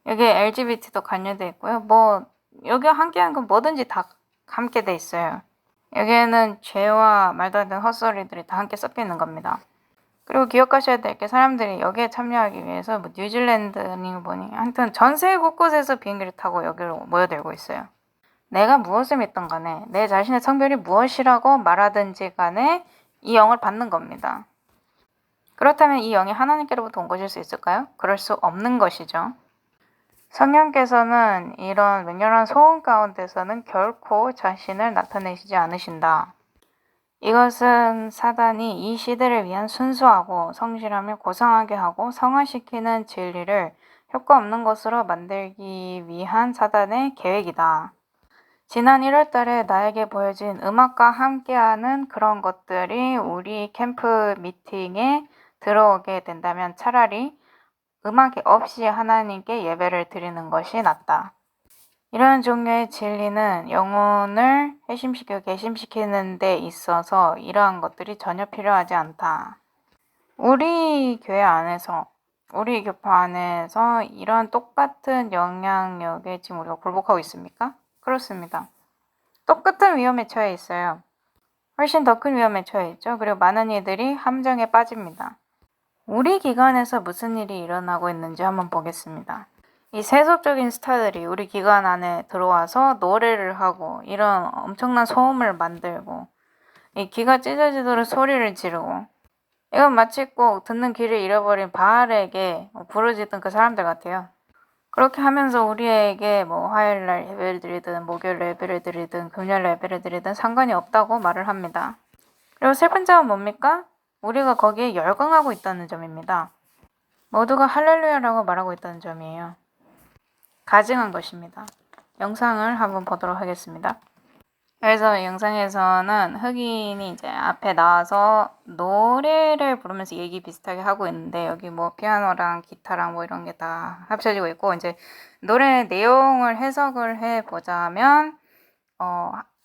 여기에 LGBT도 관여되어 있고요. 뭐 여기 함께하는 건 뭐든지 다 함께 돼 있어요. 여기에는 죄와 말도 안 되는 헛소리들이 다 함께 섞여 있는 겁니다. 그리고 기억하셔야 될 게 사람들이 여기에 참여하기 위해서 뭐 뉴질랜드니 뭐니 하여튼 전 세계 곳곳에서 비행기를 타고 여기로 모여들고 있어요. 내가 무엇을 믿든 간에 내 자신의 성별이 무엇이라고 말하든지 간에 이 영을 받는 겁니다. 그렇다면 이 영이 하나님께로부터 온 것일 수 있을까요? 그럴 수 없는 것이죠. 성령께서는 이런 맹렬한 소음 가운데서는 결코 자신을 나타내시지 않으신다. 이것은 사단이 이 시대를 위한 순수하고 성실함을 고상하게 하고 성화시키는 진리를 효과 없는 것으로 만들기 위한 사단의 계획이다. 지난 1월 달에 나에게 보여진 음악과 함께하는 그런 것들이 우리 캠프 미팅에 들어오게 된다면 차라리 음악이 없이 하나님께 예배를 드리는 것이 낫다. 이런 종류의 진리는 영혼을 회심시키고 개심시키는 데 있어서 이러한 것들이 전혀 필요하지 않다. 우리 교회 안에서, 우리 교파 안에서 이런 똑같은 영향력에 지금 우리가 굴복하고 있습니까? 그렇습니다. 똑같은 위험에 처해 있어요. 훨씬 더 큰 위험에 처해 있죠. 그리고 많은 이들이 함정에 빠집니다. 우리 기관에서 무슨 일이 일어나고 있는지 한번 보겠습니다. 이 세속적인 스타들이 우리 기관 안에 들어와서 노래를 하고 이런 엄청난 소음을 만들고 이 귀가 찢어지도록 소리를 지르고 이건 마치 꼭 듣는 귀를 잃어버린 바알에게 부르짖던 그 사람들 같아요. 그렇게 하면서 우리에게 뭐 화요일날 예배를 드리든 목요일 예배를 드리든 금요일 예배를 드리든 상관이 없다고 말을 합니다. 그리고 슬픈 점은 뭡니까? 우리가 거기에 열광하고 있다는 점입니다. 모두가 할렐루야라고 말하고 있다는 점이에요. 가증한 것입니다. 영상을 한번 보도록 하겠습니다. 그래서 이 영상에서는 흑인이 이제 앞에 나와서 노래를 부르면서 얘기 비슷하게 하고 있는데, 여기 뭐 피아노랑 기타랑 뭐 이런 게 다 합쳐지고 있고, 이제 노래 내용을 해석을 해 보자면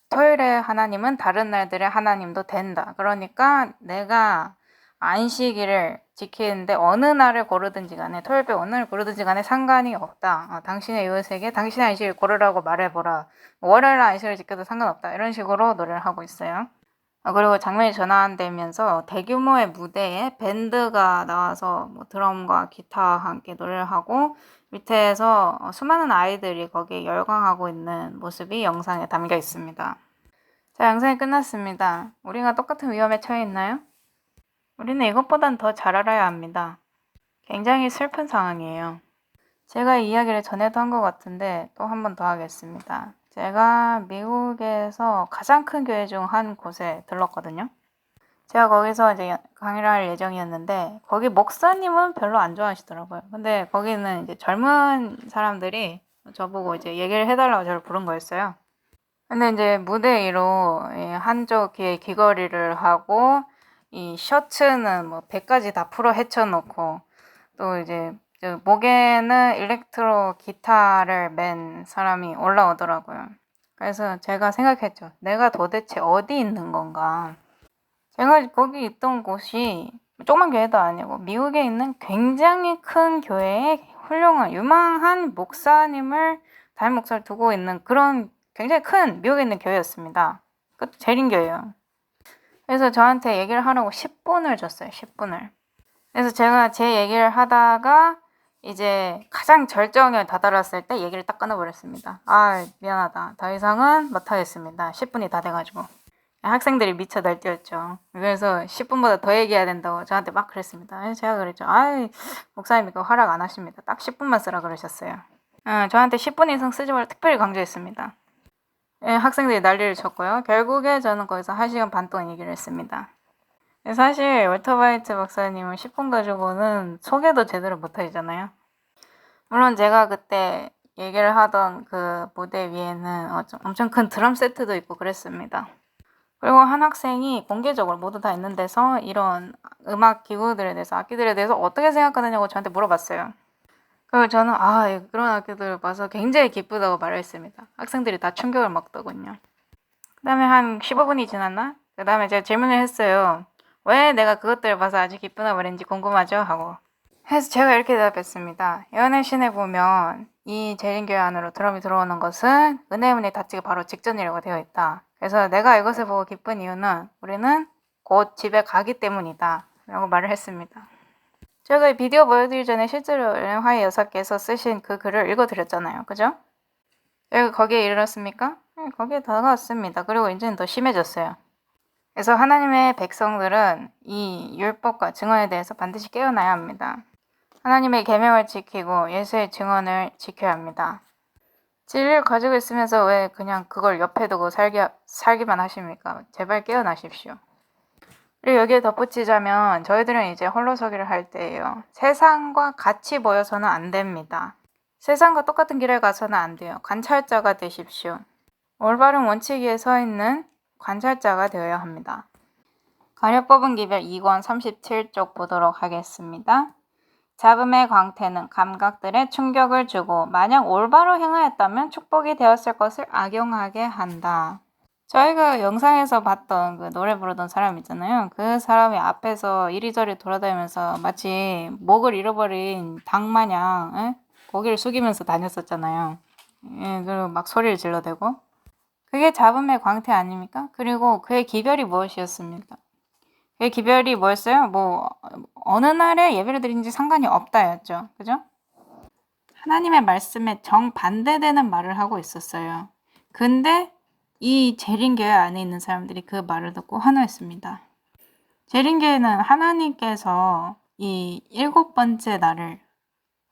토요일에 하나님은 다른 날들의 하나님도 된다. 그러니까 내가 안식일을 지키는데 어느 날을 고르든지 간에, 토요일 어느 날 고르든지 간에 상관이 없다. 당신의 이웃에게 당신의 안식일 고르라고 말해보라. 월요일 안식일을 지켜도 상관없다. 이런 식으로 노래를 하고 있어요. 그리고 장면이 전환되면서 대규모의 무대에 밴드가 나와서 뭐 드럼과 기타와 함께 노래를 하고, 밑에서 수많은 아이들이 거기에 열광하고 있는 모습이 영상에 담겨 있습니다. 자, 영상이 끝났습니다. 우리가 똑같은 위험에 처해 있나요? 우리는 이것보단 더 잘 알아야 합니다. 굉장히 슬픈 상황이에요. 제가 이 이야기를 전에도 한 것 같은데 또 한 번 더 하겠습니다. 제가 미국에서 가장 큰 교회 중 한 곳에 들렀거든요. 제가 거기서 이제 강의를 할 예정이었는데, 거기 목사님은 별로 안 좋아하시더라고요. 근데 거기는 이제 젊은 사람들이 저보고 이제 얘기를 해달라고 저를 부른 거였어요. 근데 이제 무대 위로 한쪽 귀에 귀걸이를 하고, 이 셔츠는 뭐 배까지 다 풀어 헤쳐놓고, 또 이제 목에는 일렉트로 기타를 맨 사람이 올라오더라고요. 그래서 제가 생각했죠. 내가 도대체 어디 있는 건가? 제가 거기 있던 곳이 조그만 교회도 아니고 미국에 있는 굉장히 큰 교회에 훌륭한 유망한 목사님을, 담임 목사를 두고 있는 그런 굉장히 큰 미국에 있는 교회였습니다. 그것도 재림교회예요. 그래서 저한테 얘기를 하라고 10분을 줬어요. 10분을. 그래서 제가 제 얘기를 하다가 이제 가장 절정에 다다랐을 때 얘기를 딱 끊어버렸습니다. 미안하다. 더 이상은 못하겠습니다. 10분이 다 돼가지고. 학생들이 미쳐 날뛰었죠. 그래서 10분보다 더 얘기해야 된다고 저한테 막 그랬습니다. 그래서 제가 그랬죠. 목사님이 그거 허락 안 하십니다. 딱 10분만 쓰라 그러셨어요. 저한테 10분 이상 쓰지 말라 특별히 강조했습니다. 학생들이 난리를 쳤고요. 결국에 저는 거기서 1시간 반 동안 얘기를 했습니다. 사실 월터 바이트 박사님은 10분 가지고는 소개도 제대로 못하잖아요. 물론 제가 그때 얘기를 하던 그 무대 위에는 엄청 큰 드럼 세트도 있고 그랬습니다. 그리고 한 학생이 공개적으로 모두 다 있는 데서 이런 음악 기구들에 대해서, 악기들에 대해서 어떻게 생각하느냐고 저한테 물어봤어요. 그리고 저는 그런 악기들을 봐서 굉장히 기쁘다고 말했습니다. 학생들이 다 충격을 먹더군요. 그 다음에 한 15분이 지났나? 그 다음에 제가 질문을 했어요. 왜 내가 그것들을 봐서 아주 기쁘나 말인지 궁금하죠? 하고. 그래서 제가 이렇게 대답했습니다. 예언의 신에 보면 이 재림교회 안으로 드럼이 들어오는 것은 은혜의 문이 닫히기 바로 직전이라고 되어 있다. 그래서 내가 이것을 보고 기쁜 이유는 우리는 곧 집에 가기 때문이다. 라고 말을 했습니다. 제가 이 비디오 보여드리기 전에 실제로 화해 여사께서 쓰신 그 글을 읽어드렸잖아요. 그죠? 여기 거기에 이르렀습니까? 거기에 다가왔습니다. 그리고 이제는 더 심해졌어요. 그래서 하나님의 백성들은 이 율법과 증언에 대해서 반드시 깨어나야 합니다. 하나님의 계명을 지키고 예수의 증언을 지켜야 합니다. 진리를 가지고 있으면서 왜 그냥 그걸 옆에 두고 살기만 하십니까? 제발 깨어나십시오. 그리고 여기에 덧붙이자면 저희들은 이제 홀로서기를 할 때예요. 세상과 같이 보여서는 안 됩니다. 세상과 똑같은 길을 가서는 안 돼요. 관찰자가 되십시오. 올바른 원칙 위에 서 있는 관찰자가 되어야 합니다. 가려 뽑은 기별 2권 37쪽 보도록 하겠습니다. 잡음의 광태는 감각들에 충격을 주고 만약 올바로 행하였다면 축복이 되었을 것을 악용하게 한다. 저희가 영상에서 봤던 그 노래 부르던 사람 있잖아요. 그 사람이 앞에서 이리저리 돌아다니면서 마치 목을 잃어버린 닭 마냥 고개를 숙이면서 다녔었잖아요. 그리고 막 소리를 질러대고. 그게 잡음의 광태 아닙니까? 그리고 그의 기별이 무엇이었습니까? 그의 기별이 뭐였어요? 어느 날에 예배를 드린지 상관이 없다였죠. 그죠? 하나님의 말씀에 정반대되는 말을 하고 있었어요. 근데 이 재림교회 안에 있는 사람들이 그 말을 듣고 환호했습니다. 재림교회는 하나님께서 이 7번째 날을,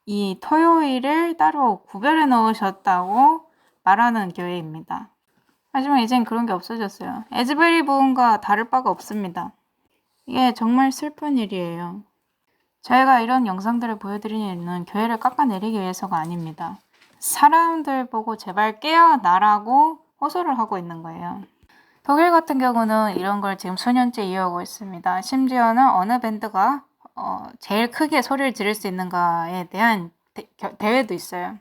이 토요일을 따로 구별해 놓으셨다고 말하는 교회입니다. 하지만 이젠 그런 게 없어졌어요. 에즈베리 부흥과 다를 바가 없습니다. 이게 정말 슬픈 일이에요. 저희가 이런 영상들을 보여드리는 이유는 교회를 깎아내리기 위해서가 아닙니다. 사람들 보고 제발 깨어나라고 호소를 하고 있는 거예요. 독일 같은 경우는 이런 걸 지금 수년째 이어오고 있습니다. 심지어는 어느 밴드가 제일 크게 소리를 지를 수 있는가에 대한 대회도 있어요.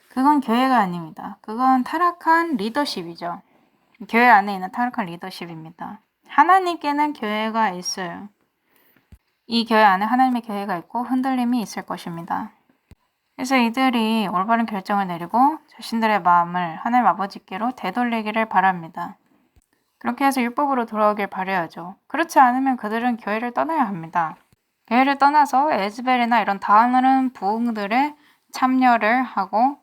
그건 교회가 아닙니다. 그건 타락한 리더십이죠. 교회 안에 있는 타락한 리더십입니다. 하나님께는 교회가 있어요. 이 교회 안에 하나님의 교회가 있고 흔들림이 있을 것입니다. 그래서 이들이 올바른 결정을 내리고 자신들의 마음을 하나님 아버지께로 되돌리기를 바랍니다. 그렇게 해서 율법으로 돌아오길 바라야죠. 그렇지 않으면 그들은 교회를 떠나야 합니다. 교회를 떠나서 에즈벨이나 이런 다른 부흥들에 참여를 하고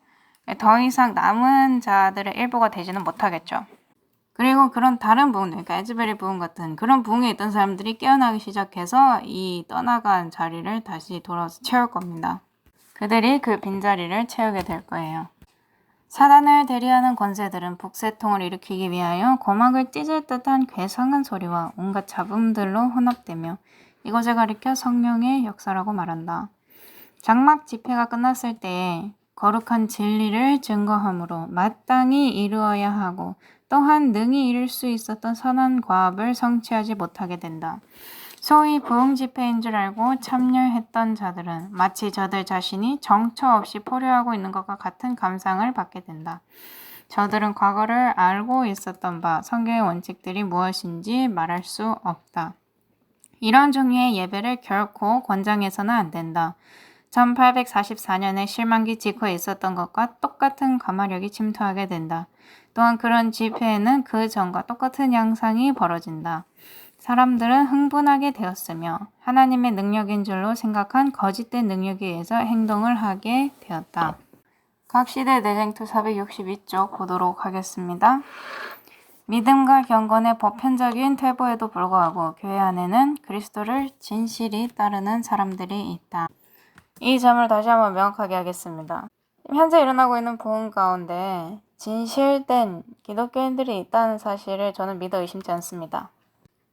더 이상 남은 자들의 일부가 되지는 못하겠죠. 그리고 그런 다른 부흥, 그러니까 에즈벨의 부흥 같은 그런 부흥에 있던 사람들이 깨어나기 시작해서 이 떠나간 자리를 다시 돌아와서 채울 겁니다. 그들이 그 빈자리를 채우게 될 거예요. 사단을 대리하는 권세들은 북새통을 일으키기 위하여 고막을 찢을 듯한 괴상한 소리와 온갖 잡음들로 혼합되며 이것을 가리켜 성령의 역사라고 말한다. 장막 집회가 끝났을 때에 거룩한 진리를 증거함으로 마땅히 이루어야 하고 또한 능히 이룰 수 있었던 선한 과업을 성취하지 못하게 된다. 소위 부흥 집회인 줄 알고 참여했던 자들은 마치 저들 자신이 정처 없이 포효하고 있는 것과 같은 감상을 받게 된다. 저들은 과거를 알고 있었던 바 성경의 원칙들이 무엇인지 말할 수 없다. 이런 종류의 예배를 결코 권장해서는 안 된다. 1844년에 실만기 직후에 있었던 것과 똑같은 가마력이 침투하게 된다. 또한 그런 집회에는 그 전과 똑같은 양상이 벌어진다. 사람들은 흥분하게 되었으며 하나님의 능력인 줄로 생각한 거짓된 능력에 의해서 행동을 하게 되었다. 각 시대 내쟁투 462쪽 보도록 하겠습니다. 믿음과 경건의 보편적인 퇴보에도 불구하고 교회 안에는 그리스도를 진실히 따르는 사람들이 있다. 이 점을 다시 한번 명확하게 하겠습니다. 현재 일어나고 있는 부흥 가운데 진실된 기독교인들이 있다는 사실을 저는 믿어 의심치 않습니다.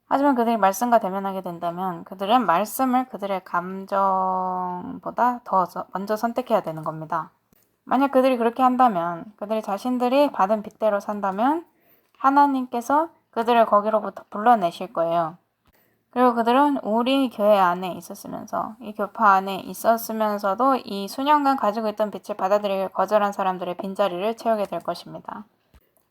하지만 그들이 말씀과 대면하게 된다면 그들은 말씀을 그들의 감정보다 더 먼저 선택해야 되는 겁니다. 만약 그들이 그렇게 한다면, 그들이 자신들이 받은 빚대로 산다면 하나님께서 그들을 거기로부터 불러내실 거예요. 그리고 그들은 우리 교회 안에 있었으면서 이 교파 안에 있었으면서도 이 수년간 가지고 있던 빚을 받아들이길 거절한 사람들의 빈자리를 채우게 될 것입니다.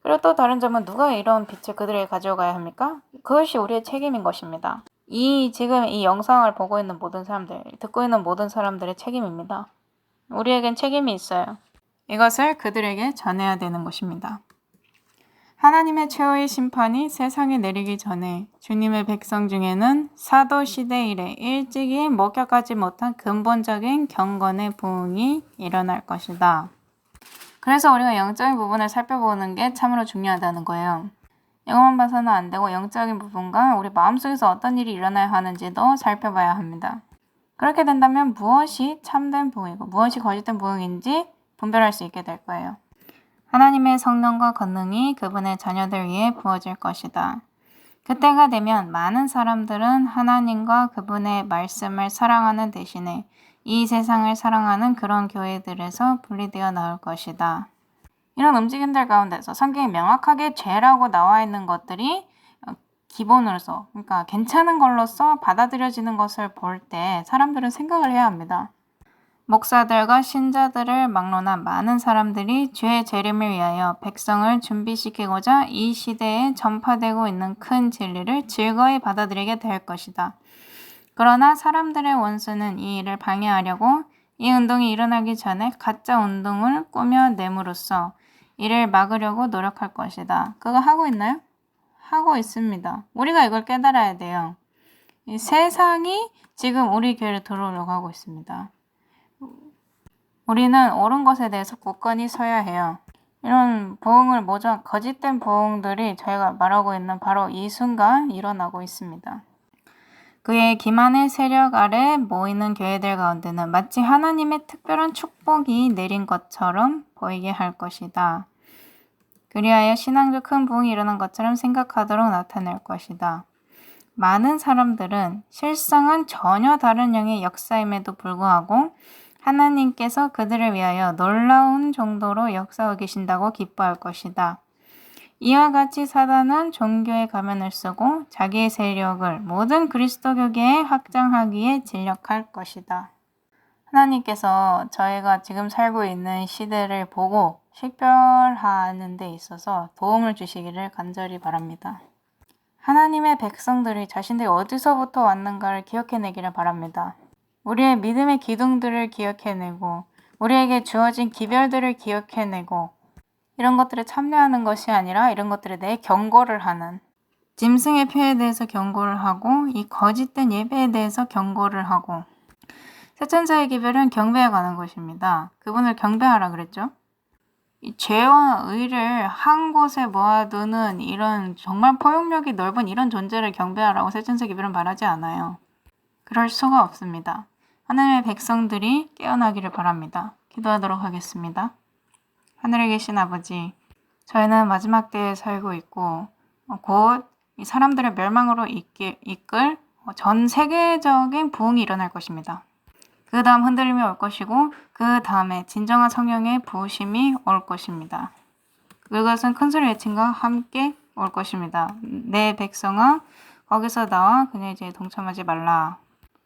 그리고 또 다른 점은 누가 이런 빚을 그들에게 가져가야 합니까? 그것이 우리의 책임인 것입니다. 지금 이 영상을 보고 있는 모든 사람들, 듣고 있는 모든 사람들의 책임입니다. 우리에겐 책임이 있어요. 이것을 그들에게 전해야 되는 것입니다. 하나님의 최후의 심판이 세상에 내리기 전에 주님의 백성 중에는 사도 시대 이래 일찍이 목격하지 못한 근본적인 경건의 부흥이 일어날 것이다. 그래서 우리가 영적인 부분을 살펴보는 게 참으로 중요하다는 거예요. 이것만 봐서는 안 되고 영적인 부분과 우리 마음속에서 어떤 일이 일어나야 하는지도 살펴봐야 합니다. 그렇게 된다면 무엇이 참된 부흥이고 무엇이 거짓된 부흥인지 분별할 수 있게 될 거예요. 하나님의 성령과 권능이 그분의 자녀들 위해 부어질 것이다. 그때가 되면 많은 사람들은 하나님과 그분의 말씀을 사랑하는 대신에 이 세상을 사랑하는 그런 교회들에서 분리되어 나올 것이다. 이런 움직임들 가운데서 성경에 명확하게 죄라고 나와 있는 것들이 기본으로서, 그러니까 괜찮은 걸로서 받아들여지는 것을 볼 때 사람들은 생각을 해야 합니다. 목사들과 신자들을 막론한 많은 사람들이 주의 재림을 위하여 백성을 준비시키고자 이 시대에 전파되고 있는 큰 진리를 즐거이 받아들이게 될 것이다. 그러나 사람들의 원수는 이 일을 방해하려고 이 운동이 일어나기 전에 가짜 운동을 꾸며냄으로써 이를 막으려고 노력할 것이다. 그거 하고 있나요? 하고 있습니다. 우리가 이걸 깨달아야 돼요. 이 세상이 지금 우리 교회를 들어오려고 하고 있습니다. 우리는 옳은 것에 대해서 굳건히 서야 해요. 이런 부흥을 모조한 거짓된 부흥들이 저희가 말하고 있는 바로 이 순간 일어나고 있습니다. 그의 기만의 세력 아래 모이는 교회들 가운데는 마치 하나님의 특별한 축복이 내린 것처럼 보이게 할 것이다. 그리하여 신앙적 큰 부흥이 일어난 것처럼 생각하도록 나타낼 것이다. 많은 사람들은 실상은 전혀 다른 영의 역사임에도 불구하고 하나님께서 그들을 위하여 놀라운 정도로 역사하고 계신다고 기뻐할 것이다. 이와 같이 사단은 종교의 가면을 쓰고 자기의 세력을 모든 그리스도교계에 확장하기에 진력할 것이다. 하나님께서 저희가 지금 살고 있는 시대를 보고 식별하는 데 있어서 도움을 주시기를 간절히 바랍니다. 하나님의 백성들이 자신들이 어디서부터 왔는가를 기억해내기를 바랍니다. 우리의 믿음의 기둥들을 기억해내고 우리에게 주어진 기별들을 기억해내고 이런 것들에 참여하는 것이 아니라 이런 것들에 대해 경고를 하는, 짐승의 표에 대해서 경고를 하고 이 거짓된 예배에 대해서 경고를 하고, 세천사의 기별은 경배에 관한 것입니다. 그분을 경배하라 그랬죠. 이 죄와 의를 한 곳에 모아두는 이런 정말 포용력이 넓은 이런 존재를 경배하라고 세천사 기별은 말하지 않아요. 그럴 수가 없습니다. 하나님의 백성들이 깨어나기를 바랍니다. 기도하도록 하겠습니다. 하늘에 계신 아버지, 저희는 마지막 때에 살고 있고 곧 이 사람들의 멸망으로 이끌 전 세계적인 부흥이 일어날 것입니다. 그 다음 흔들림이 올 것이고 그 다음에 진정한 성령의 부으심이 올 것입니다. 그것은 큰 소리 외침과 함께 올 것입니다. 내 백성아 거기서 나와 그녀의 죄에 동참하지 말라.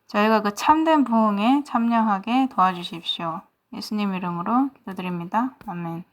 저희가 그 참된 부흥에 참여하게 도와주십시오. 예수님 이름으로 기도드립니다. 아멘.